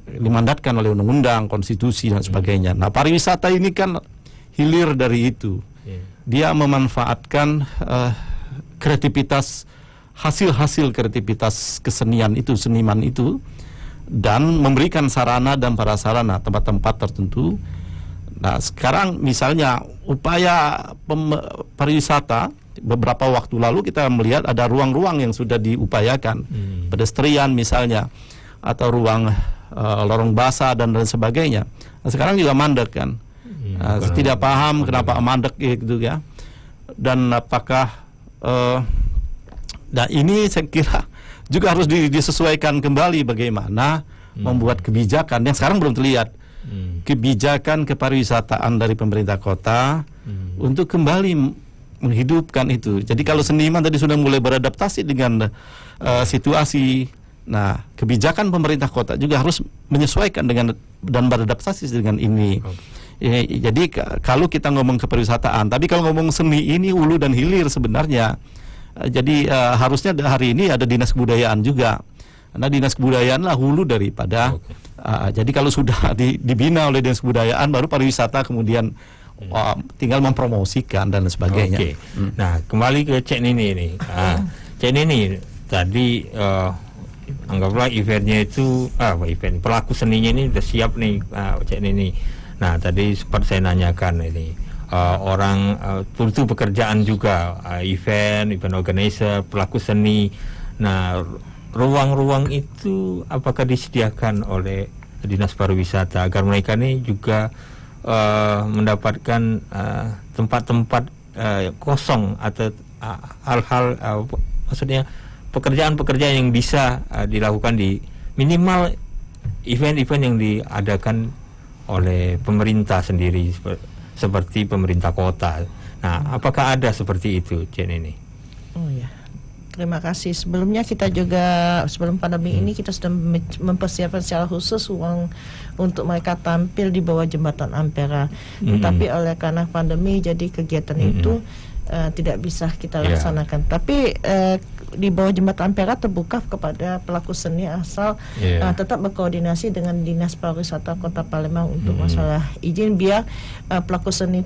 dimandatkan oleh undang-undang, konstitusi dan sebagainya. Nah, pariwisata ini kan hilir dari itu. Dia memanfaatkan kreativitas, hasil kreativitas kesenian itu, seniman itu, dan memberikan sarana dan prasarana tempat-tempat tertentu. Nah, sekarang misalnya upaya pariwisata, beberapa waktu lalu kita melihat ada ruang-ruang yang sudah diupayakan, pedestrian misalnya, atau ruang lorong basah dan sebagainya. Nah, sekarang juga mandek kan. Tidak paham kenapa mandek gitu ya. Dan apakah nah ini saya kira juga harus disesuaikan kembali bagaimana membuat kebijakan yang sekarang belum terlihat. Kebijakan kepariwisataan dari pemerintah kota untuk kembali menghidupkan itu. Jadi kalau seniman tadi sudah mulai beradaptasi dengan situasi, nah kebijakan pemerintah kota juga harus menyesuaikan dengan dan beradaptasi dengan ini. Jadi kalau kita ngomong kepariwisataan, tapi kalau ngomong seni ini hulu dan hilir sebenarnya. Jadi harusnya hari ini ada dinas kebudayaan juga. Karena dinas kebudayaan lah hulu daripada. Jadi kalau sudah dibina oleh dinas kebudayaan, baru pariwisata kemudian tinggal mempromosikan dan sebagainya. Nah, kembali ke Cek Nini ini. Cek Nini tadi anggaplah eventnya itu event pelaku seninya ini udah siap nih, Cek Nini. Nah, tadi sempat saya nanyakan ini orang itu pekerjaan juga, event organizer, pelaku seni. Nah, ruang-ruang itu apakah disediakan oleh dinas pariwisata agar mereka ini juga mendapatkan tempat-tempat kosong atau hal-hal maksudnya pekerjaan-pekerjaan yang bisa dilakukan di minimal event-event yang diadakan oleh pemerintah sendiri seperti pemerintah kota. Nah, apakah ada seperti itu, Jen ini? Oh ya, terima kasih. Sebelumnya kita juga sebelum pandemi ini kita sudah mempersiapkan secara khusus uang untuk mereka tampil di bawah jembatan Ampera. Tetapi oleh karena pandemi, jadi kegiatan itu tidak bisa kita laksanakan. Tapi di bawah jembatan Ampera terbuka kepada pelaku seni asal tetap berkoordinasi dengan Dinas Pariwisata Kota Palembang untuk masalah izin, biar pelaku seni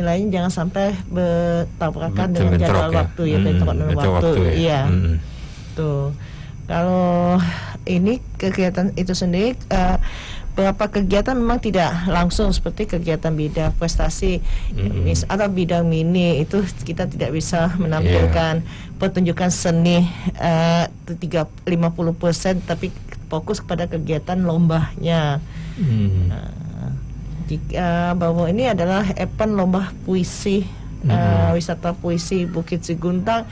lain jangan sampai bertabrakan dengan jadwal waktu bentrok dengan waktu. Iya. Tuh. Kalau ini kegiatan itu sendiri beberapa kegiatan memang tidak langsung seperti kegiatan bidang prestasi atau bidang mini, itu kita tidak bisa menampilkan pertunjukan seni 50%, tapi fokus kepada kegiatan lombanya. Bahwa ini adalah event lomba puisi, wisata puisi Bukit Siguntang.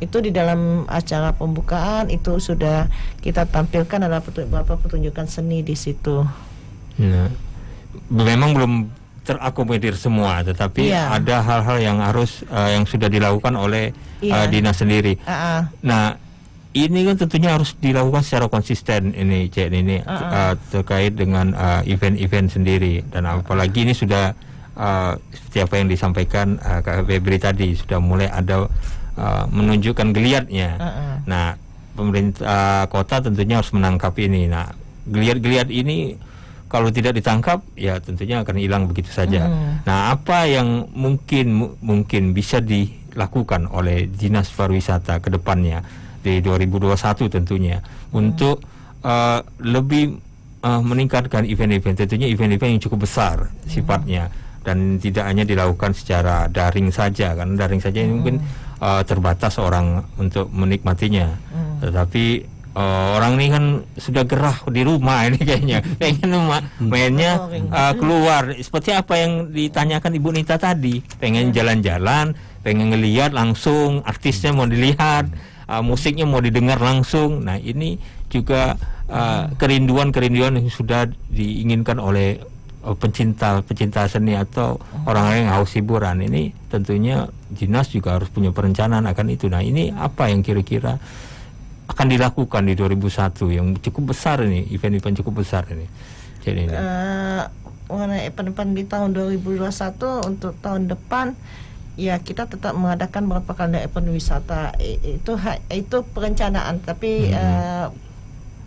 Itu di dalam acara pembukaan itu sudah kita tampilkan ada beberapa pertunjukan seni di situ. Nah, memang belum terakomodir semua, tetapi ada hal-hal yang harus yang sudah dilakukan oleh dinas sendiri. Nah, ini kan tentunya harus dilakukan secara konsisten ini, Cek, ini terkait dengan event-event sendiri, dan apalagi ini sudah seperti apa yang disampaikan Kak Febri tadi, sudah mulai ada menunjukkan geliatnya. Nah, pemerintah kota tentunya harus menangkap ini. Nah, geliat-geliat ini kalau tidak ditangkap ya tentunya akan hilang begitu saja. Nah, apa yang mungkin bisa dilakukan oleh Dinas Pariwisata ke depannya di 2021 tentunya untuk lebih meningkatkan event-event, tentunya event-event yang cukup besar sifatnya dan tidak hanya dilakukan secara daring saja, karena daring saja ini mungkin terbatas orang untuk menikmatinya. Tetapi orang ini kan sudah gerah di rumah ini kayaknya mainnya keluar. Seperti apa yang ditanyakan Ibu Nita tadi, pengen jalan-jalan, pengen ngelihat langsung artisnya mau dilihat, musiknya mau didengar langsung. Nah, ini juga kerinduan yang sudah diinginkan oleh pencinta seni atau orang-orang yang haus hiburan. Ini tentunya dinas juga harus punya perencanaan akan itu. Nah, ini apa yang kira-kira akan dilakukan di 2001 yang cukup besar ini, event-event cukup besar ini. Jadi ini. Mengenai event-event di tahun 2021 untuk tahun depan, ya kita tetap mengadakan beberapa kali event wisata. Itu perencanaan, tapi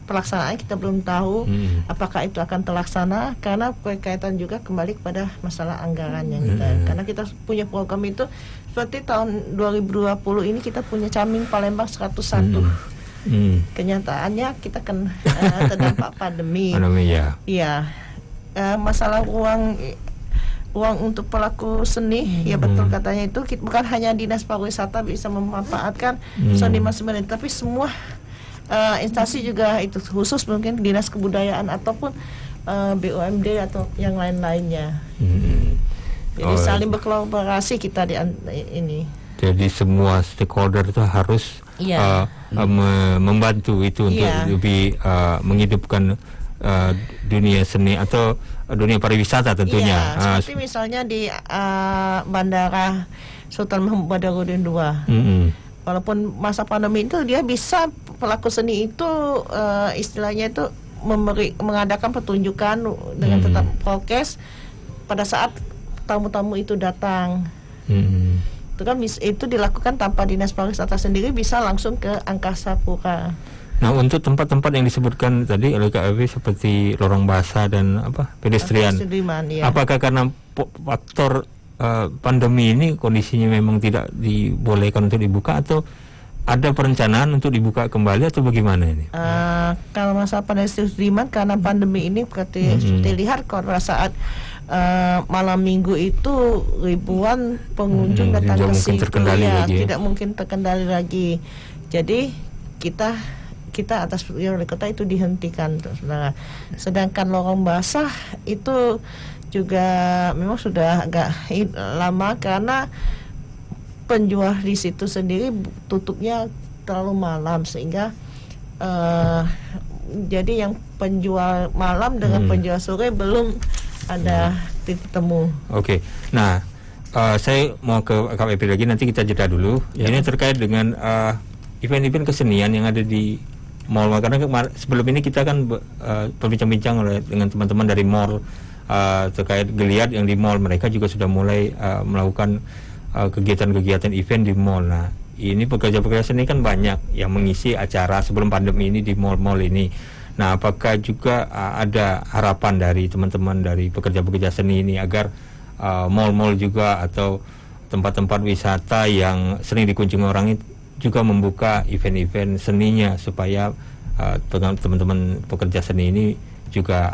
pelaksanaan kita belum tahu apakah itu akan terlaksana, karena berkaitan juga kembali kepada masalah anggaran yang karena kita punya program itu seperti tahun 2020 ini kita punya Caming Palembang 101. Kenyataannya kita kan terdampak pandemi. Iya. Masalah uang untuk pelaku seni, ya betul katanya itu bukan hanya Dinas Pariwisata bisa memanfaatkan seniman-seniman, tapi semua instansi juga itu, khusus mungkin Dinas Kebudayaan ataupun BUMD atau yang lain-lainnya. Jadi saling berkolaborasi kita di ini. Jadi semua stakeholder itu harus membantu itu untuk lebih menghidupkan dunia seni atau dunia pariwisata tentunya. Seperti misalnya di Bandara Sultan Mahmud Badarudin II. Walaupun masa pandemi itu dia bisa pelaku seni itu istilahnya itu mengadakan pertunjukan dengan tetap prokes pada saat tamu-tamu itu datang. Itu kan itu dilakukan tanpa Dinas Pariwisata sendiri, bisa langsung ke Angkasa Pura. Nah, untuk tempat-tempat yang disebutkan tadi oleh KAW seperti lorong basah dan pedestrian, apakah karena faktor pandemi ini kondisinya memang tidak dibolehkan untuk dibuka, atau ada perencanaan untuk dibuka kembali, atau bagaimana ini? Kalau masalah pedestrian karena pandemi ini seperti dilihat pada saat malam minggu itu ribuan pengunjung datang ke situ, tidak mungkin terkendali lagi. Jadi kita atas wali kota itu dihentikan, saudara. Sedangkan lorong basah itu juga memang sudah agak lama karena penjual di situ sendiri tutupnya terlalu malam, sehingga jadi yang penjual malam dengan penjual sore belum ada titik temu. Oke. Nah, saya mau ke KPP lagi, nanti kita jeda dulu. Ini terkait dengan event-event kesenian yang ada di mall. Karena sebelum ini kita kan berbincang-bincang dengan teman-teman dari mall terkait geliat yang di mall. Mereka juga sudah mulai melakukan kegiatan-kegiatan event di mall. Nah, ini pekerja-pekerja seni kan banyak yang mengisi acara sebelum pandemi ini di mall-mall ini. Nah, apakah juga ada harapan dari teman-teman dari pekerja-pekerja seni ini agar mall-mall juga atau tempat-tempat wisata yang sering dikunjungi orang itu juga membuka event-event seninya, supaya teman-teman pekerja seni ini juga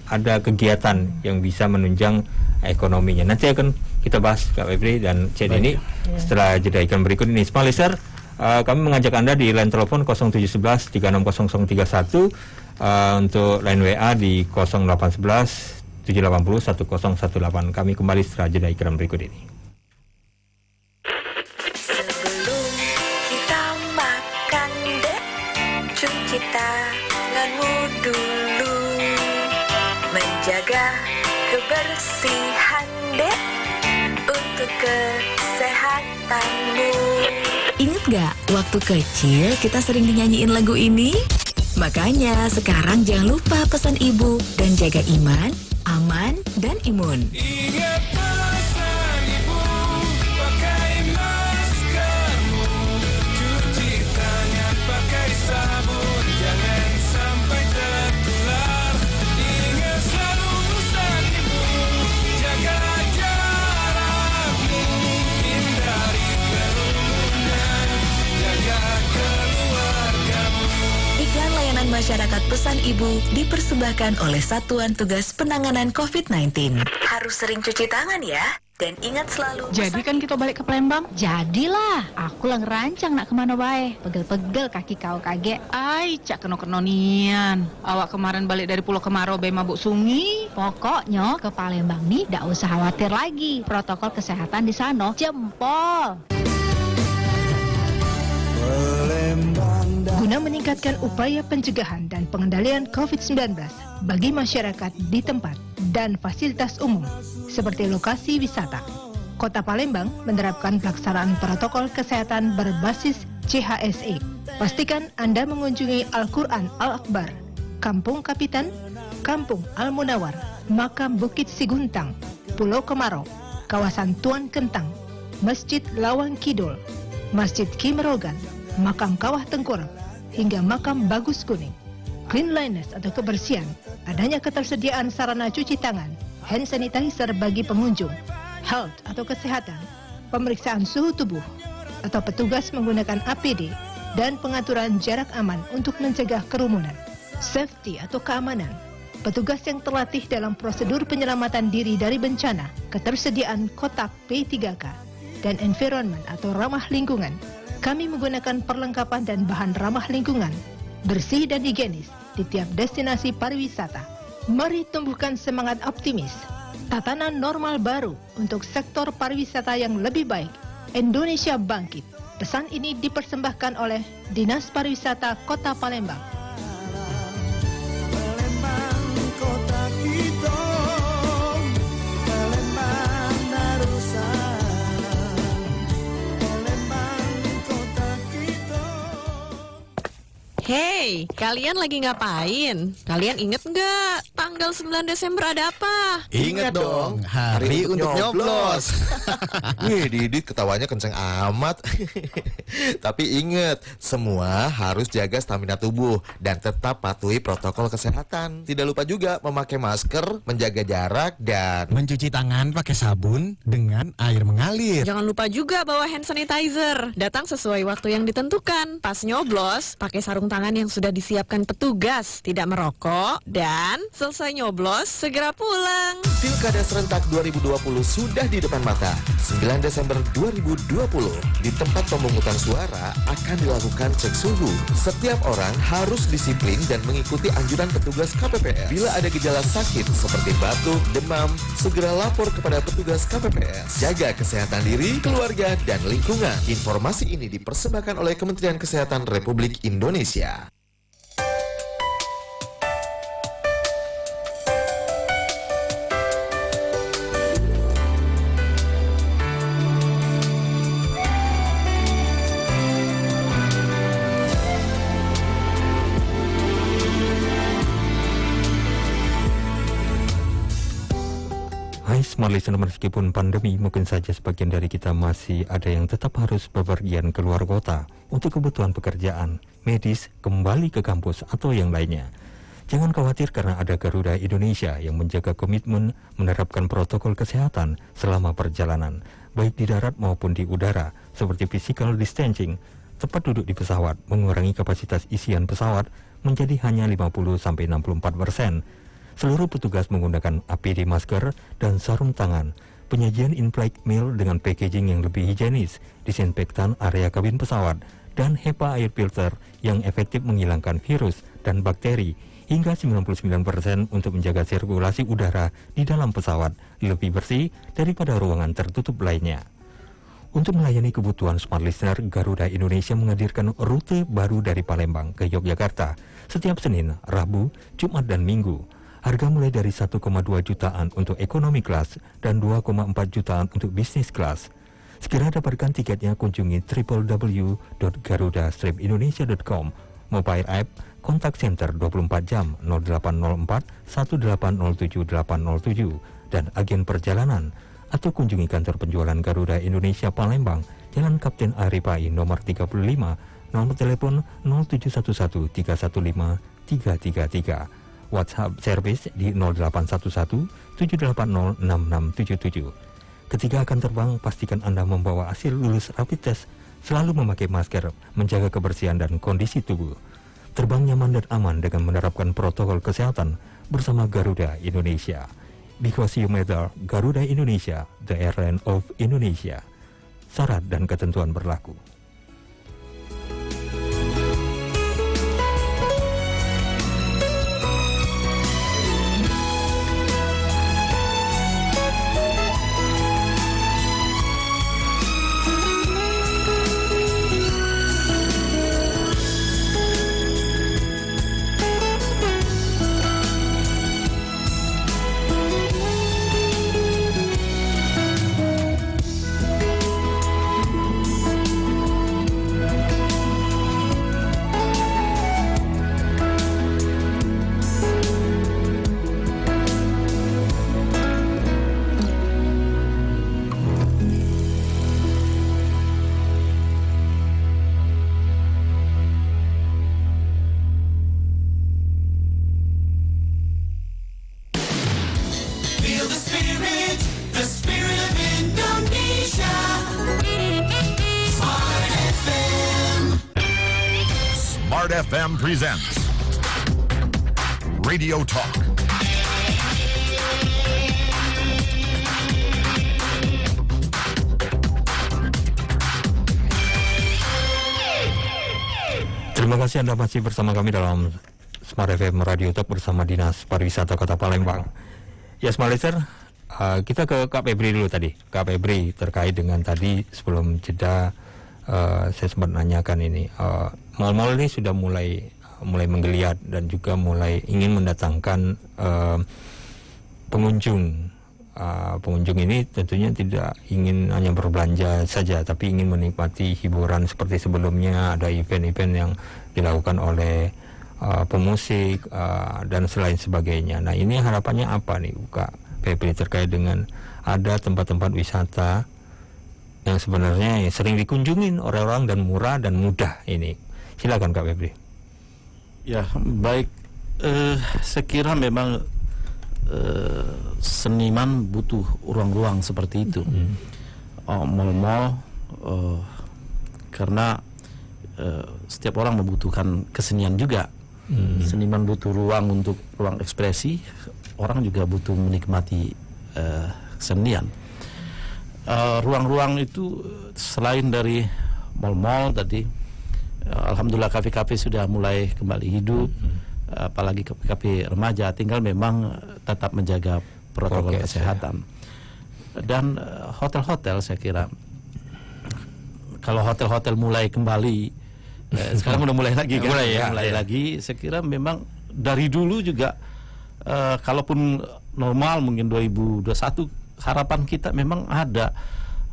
ada kegiatan yang bisa menunjang ekonominya. Nanti akan kita bahas Kak Febri dan Ced ini setelah jeda iklan berikut ini. Smart listener, kami mengajak Anda di line telepon 0711 360031, untuk line WA di 0811 780 1018. Kami kembali setelah jeda iklan berikut ini. Sebelum kita makan dek, cuci tanganmu dulu, menjaga kebersihan dek untuk kesehatanmu. Ingat gak, waktu kecil kita sering dinyanyiin lagu ini? Makanya sekarang jangan lupa pesan ibu dan jaga iman, aman, dan imun. Ingat pesan ibu, pakai maskermu, cuci tangan pakai sabun, jangan sampai tertular. Ingat masyarakat pesan ibu dipersembahkan oleh Satuan Tugas Penanganan COVID-19. Harus sering cuci tangan ya. Dan ingat selalu... Jadi kan kita balik ke Palembang? Jadilah. Aku lang rancang nak kemana bae. Pegel-pegel kaki kau kage. Ai, cak keno-keno nian. Awak kemarin balik dari Pulau Kemarau bae mabuk sungi. Pokoknya ke Palembang nih dak usah khawatir lagi. Protokol kesehatan di sana jempol. Guna meningkatkan upaya pencegahan dan pengendalian COVID-19 bagi masyarakat di tempat dan fasilitas umum seperti lokasi wisata, Kota Palembang menerapkan pelaksanaan protokol kesehatan berbasis CHSE. Pastikan Anda mengunjungi Al-Quran Al-Akbar, Kampung Kapitan, Kampung Al-Munawar, Makam Bukit Siguntang, Pulau Kemarau, Kawasan Tuan Kentang, Masjid Lawang Kidul, Masjid Kimerogan, Makam Kawah Tengkorak, hingga Makam Bagus Kuning. Cleanliness atau kebersihan, adanya ketersediaan sarana cuci tangan, hand sanitizer bagi pengunjung, health atau kesehatan, pemeriksaan suhu tubuh, atau petugas menggunakan APD, dan pengaturan jarak aman untuk mencegah kerumunan. Safety atau keamanan, petugas yang terlatih dalam prosedur penyelamatan diri dari bencana, ketersediaan kotak P3K, dan environment atau ramah lingkungan. Kami menggunakan perlengkapan dan bahan ramah lingkungan, bersih dan higienis di tiap destinasi pariwisata. Mari tumbuhkan semangat optimis, tatanan normal baru untuk sektor pariwisata yang lebih baik. Indonesia bangkit. Pesan ini dipersembahkan oleh Dinas Pariwisata Kota Palembang. Hey, kalian lagi ngapain? Kalian inget nggak tanggal 9 Desember ada apa? Ingat dong, hari untuk nyoblos. Wih, Didit ketawanya kenceng amat. Tapi ingat, semua harus jaga stamina tubuh dan tetap patuhi protokol kesehatan. Tidak lupa juga memakai masker, menjaga jarak, dan mencuci tangan pakai sabun dengan air mengalir. Jangan lupa juga bawa hand sanitizer. Datang sesuai waktu yang ditentukan. Pas nyoblos, pakai sarung tangan yang sudah disiapkan petugas, tidak merokok, dan selesai nyoblos, segera pulang. Pilkada serentak 2020 sudah di depan mata. 9 Desember 2020, di tempat pemungutan suara akan dilakukan cek suhu. Setiap orang harus disiplin dan mengikuti anjuran petugas KPPS. Bila ada gejala sakit seperti batuk, demam, segera lapor kepada petugas KPPS. Jaga kesehatan diri, keluarga, dan lingkungan. Informasi ini dipersembahkan oleh Kementerian Kesehatan Republik Indonesia. Hai Smart Listener, meskipun pandemi, mungkin saja sebagian dari kita masih ada yang tetap harus bepergian keluar kota untuk kebutuhan pekerjaan, medis, kembali ke kampus, atau yang lainnya. Jangan khawatir karena ada Garuda Indonesia yang menjaga komitmen menerapkan protokol kesehatan selama perjalanan, baik di darat maupun di udara, seperti physical distancing, tempat duduk di pesawat, mengurangi kapasitas isian pesawat menjadi hanya 50-64%. Seluruh petugas menggunakan APD masker dan sarung tangan, penyajian in-flight meal dengan packaging yang lebih higienis, disinfektan area kabin pesawat, dan HEPA air filter yang efektif menghilangkan virus dan bakteri, hingga 99% untuk menjaga sirkulasi udara di dalam pesawat lebih bersih daripada ruangan tertutup lainnya. Untuk melayani kebutuhan Smart Listener, Garuda Indonesia menghadirkan rute baru dari Palembang ke Yogyakarta setiap Senin, Rabu, Jumat, dan Minggu. Harga mulai dari 1,2 jutaan untuk ekonomi kelas dan 2,4 jutaan untuk bisnis kelas. Segera dapatkan tiketnya, kunjungi www.garuda-indonesia.com, mobile app, kontak center 24 jam 0804 1807 807, dan agen perjalanan, atau kunjungi kantor penjualan Garuda Indonesia Palembang, Jalan Kapten Aripai nomor 35, nomor telepon 0711 315 333. WhatsApp service di 0811 780 6677. Ketika akan terbang, pastikan Anda membawa hasil lulus rapid test, selalu memakai masker, menjaga kebersihan dan kondisi tubuh. Terbang nyaman dan aman dengan menerapkan protokol kesehatan bersama Garuda Indonesia. Because you matter, Garuda Indonesia, the airline of Indonesia. Syarat dan ketentuan berlaku. FM presents Radio Talk. Terima kasih Anda masih bersama kami dalam Smart FM Radio Talk bersama Dinas Pariwisata Kota Palembang. Ya, Smart Listener, kita ke Kak Febri dulu tadi. Kak Febri, terkait dengan tadi sebelum jeda saya sempat nanyakan ini, mal-mal ini sudah mulai menggeliat dan juga mulai ingin mendatangkan pengunjung. Pengunjung ini tentunya tidak ingin hanya berbelanja saja, tapi ingin menikmati hiburan seperti sebelumnya. Ada event-event yang dilakukan oleh pemusik dan selain sebagainya. Nah, ini harapannya apa nih Kak Febri terkait dengan ada tempat-tempat wisata yang sebenarnya sering dikunjungin orang-orang dan murah dan mudah ini. Silakan Kak Febri. Ya, baik. Saya kira memang seniman butuh ruang-ruang seperti itu. Mal-mal, karena setiap orang membutuhkan kesenian juga. Seniman butuh ruang untuk ruang ekspresi, orang juga butuh menikmati kesenian. Ruang-ruang itu selain dari mal-mal tadi, alhamdulillah kafe-kafe sudah mulai kembali hidup, apalagi kafe-kafe remaja, tinggal memang tetap menjaga protokol kesehatan. Dan hotel-hotel, saya kira kalau hotel-hotel mulai kembali, sekarang udah mulai lagi kan, mulai lagi, saya kira memang dari dulu juga kalaupun normal mungkin 2021, harapan kita memang ada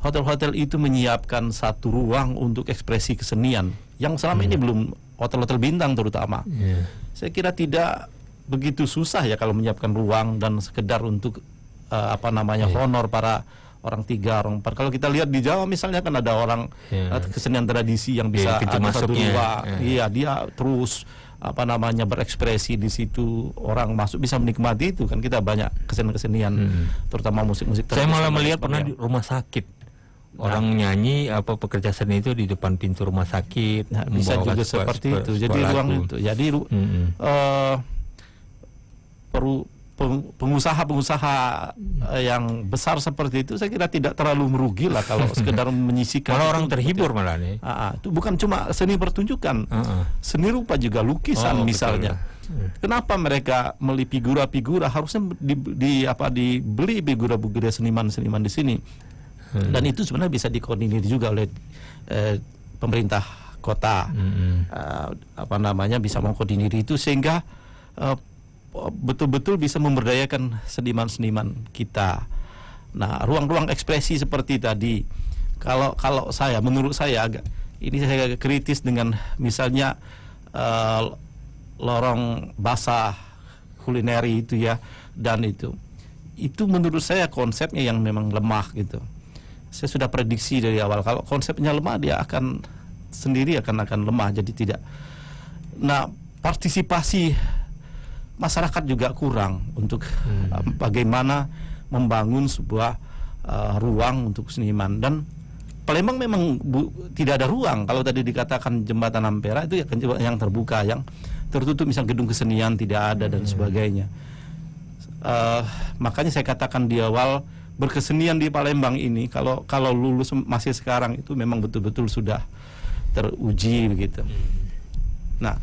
hotel-hotel itu menyiapkan satu ruang untuk ekspresi kesenian yang selama ini belum, hotel-hotel bintang terutama. Saya kira tidak begitu susah ya kalau menyiapkan ruang dan sekedar untuk honor para orang 3, orang 4. Kalau kita lihat di Jawa misalnya kan ada orang kesenian tradisi yang bisa ada satu ruang. Iya, dia terus berekspresi di situ, orang masuk bisa menikmati itu kan. Kita banyak kesenian-kesenian terutama musik-musik tradisional. Saya malah melihat pernah di rumah sakit orang nyanyi pekerja seni itu di depan pintu rumah sakit, bisa juga seperti itu. Jadi ruang itu. Jadi pengusaha-pengusaha yang besar seperti itu saya kira tidak terlalu merugi lah kalau sekedar menyisikan. Malah orang terhibur malah nih. Itu bukan cuma seni pertunjukan, seni rupa juga, lukisan misalnya. Kenapa mereka beli figura-figura? Harusnya dibeli figura-figura seniman-seniman di sini. Dan itu sebenarnya bisa dikoordinir juga oleh pemerintah kota. Bisa mengkoordinir itu sehingga betul-betul bisa memberdayakan seniman-seniman kita. Nah, ruang-ruang ekspresi seperti tadi, menurut saya agak kritis dengan misalnya lorong basah kulineri itu ya, dan itu menurut saya konsepnya yang memang lemah gitu. Saya sudah prediksi dari awal kalau konsepnya lemah dia akan lemah, jadi tidak. Nah, partisipasi masyarakat juga kurang untuk bagaimana membangun sebuah ruang untuk seniman. Dan Palembang memang tidak ada ruang. Kalau tadi dikatakan jembatan Ampera itu ya yang terbuka, yang tertutup, misal gedung kesenian tidak ada dan sebagainya. Makanya saya katakan di awal, berkesenian di Palembang ini kalau lulus masih sekarang itu memang betul-betul sudah teruji begitu. Nah,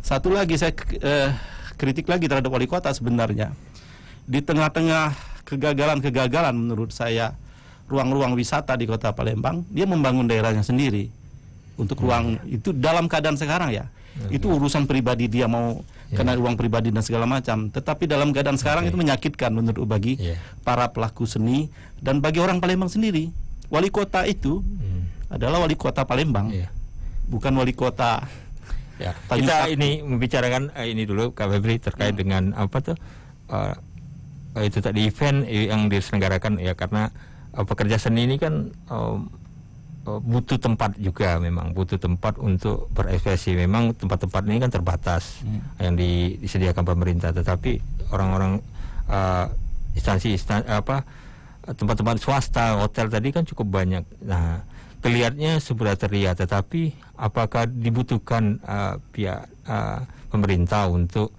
satu lagi saya kritik lagi terhadap wali kota sebenarnya. Di tengah-tengah kegagalan menurut saya ruang-ruang wisata di kota Palembang, dia membangun daerahnya sendiri untuk ruang itu dalam keadaan sekarang ya. Itu urusan pribadi dia mau kena uang pribadi dan segala macam. Tetapi dalam keadaan sekarang itu menyakitkan menurut bagi para pelaku seni dan bagi orang Palembang sendiri. Wali kota itu adalah wali kota Palembang, bukan wali kota. Ya, kita ini membicarakan ini dulu Kak Febri terkait dengan apa tuh itu tadi event yang diselenggarakan ya, karena pekerja seni ini kan butuh tempat juga, memang butuh tempat untuk berekspresi. Memang tempat-tempat ini kan terbatas yang disediakan pemerintah, tetapi orang-orang instansi tempat-tempat swasta, hotel tadi kan cukup banyak. Nah, kelihatannya sudah terlihat, tetapi apakah dibutuhkan pihak pemerintah untuk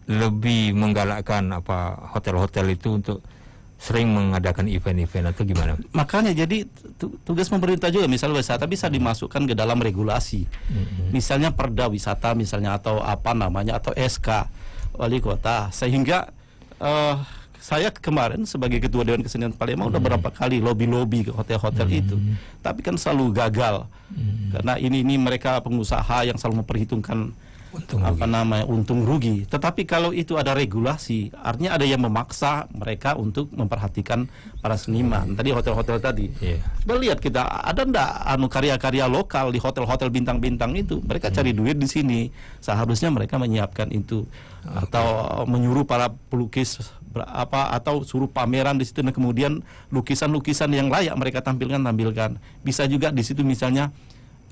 lebih menggalakkan hotel-hotel itu untuk sering mengadakan event-event atau gimana? Makanya jadi tugas pemerintah juga, misalnya wisata bisa dimasukkan ke dalam regulasi, misalnya perda wisata misalnya, atau apa namanya, atau SK wali kota, sehingga saya kemarin sebagai ketua Dewan Kesenian Palembang udah berapa kali lobby ke hotel-hotel itu, tapi kan selalu gagal karena ini mereka pengusaha yang selalu memperhitungkan untung rugi. Tetapi kalau itu ada regulasi, artinya ada yang memaksa mereka untuk memperhatikan para seniman. Tadi hotel-hotel tadi, lihat kita ada ndak karya-karya lokal di hotel-hotel bintang-bintang itu, mereka cari duit di sini. Seharusnya mereka menyiapkan itu, atau menyuruh para pelukis atau suruh pameran di situ, dan kemudian lukisan-lukisan yang layak mereka tampilkan. Bisa juga di situ, misalnya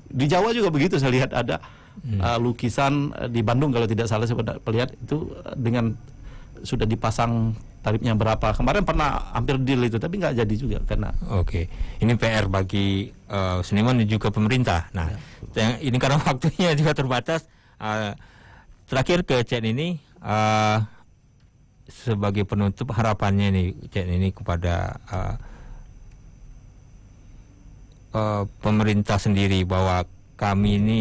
di Jawa juga begitu, saya lihat ada lukisan di Bandung kalau tidak salah saya lihat itu dengan sudah dipasang tarifnya berapa. Kemarin pernah hampir deal itu, tapi nggak jadi juga karena. Oke, ini PR bagi seniman dan juga pemerintah. Nah, ini karena waktunya juga terbatas. Terakhir ke Cen ini, sebagai penutup, harapannya nih Cen ini kepada pemerintah sendiri, bahwa kami ini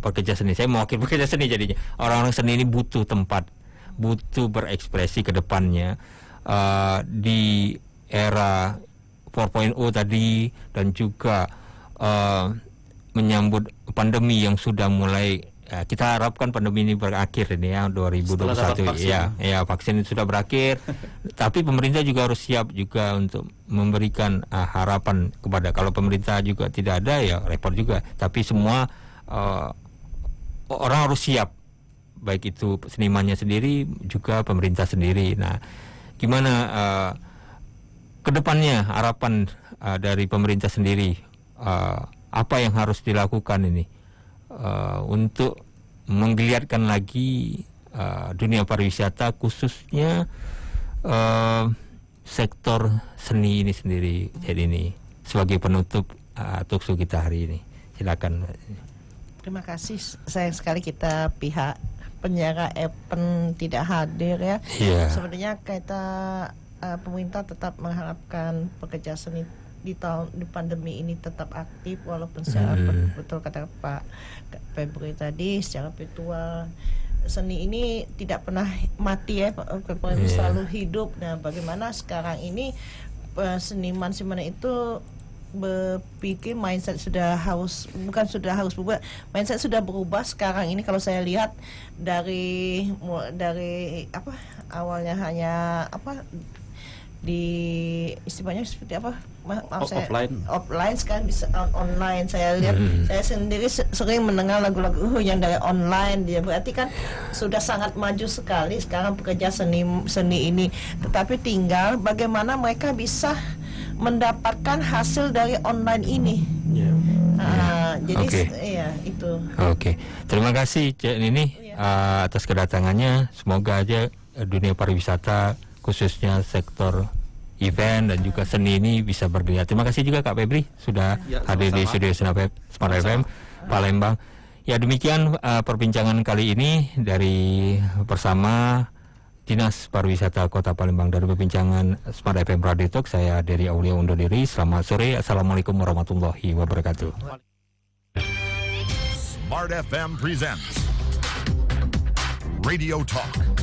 pekerja seni, saya mewakili pekerja seni, jadinya orang-orang seni ini butuh tempat, butuh berekspresi ke depannya di era 4.0 tadi, dan juga menyambut pandemi yang sudah mulai. Kita harapkan pandemi ini berakhir ini ya, 2021 ya vaksin itu sudah berakhir. Tapi pemerintah juga harus siap juga untuk memberikan harapan kepada, kalau pemerintah juga tidak ada ya repot juga. Tapi semua orang harus siap, baik itu senimannya sendiri juga pemerintah sendiri. Nah, gimana kedepannya harapan dari pemerintah sendiri, apa yang harus dilakukan ini untuk menggeliatkan lagi dunia pariwisata, khususnya sektor seni ini sendiri. Jadi ini sebagai penutup talkshow kita hari ini, silakan. Terima kasih. Sayang sekali kita pihak penyelenggara event tidak hadir ya. Sebenarnya kita pemerintah tetap mengharapkan pekerja seni di pandemi ini tetap aktif, walaupun secara betul kata Pak Febri tadi, secara virtual. Seni ini tidak pernah mati ya, selalu hidup. Nah, bagaimana sekarang ini seniman-seniman itu berpikir mindset sudah harus berubah, mindset sudah berubah sekarang ini. Kalau saya lihat dari awalnya hanya di istilahnya seperti offline, sekarang bisa online. Saya lihat, saya sendiri sering mendengar lagu-lagu yang dari online. Dia berarti kan sudah sangat maju sekali sekarang pekerja seni ini. Tetapi tinggal bagaimana mereka bisa mendapatkan hasil dari online ini. Jadi itu. Oke. Terima kasih Cen ini atas kedatangannya. Semoga aja dunia pariwisata, khususnya sektor event dan juga seni ini bisa bergeliat. Terima kasih juga Kak Febri sudah hadir di studio Smart FM Palembang. Ya, demikian perbincangan kali ini dari bersama Dinas Pariwisata Kota Palembang. Dari perbincangan Smart FM Radio Talk, saya Dery Aulia undur diri. Selamat sore. Assalamualaikum warahmatullahi wabarakatuh. Smart FM presents Radio Talk.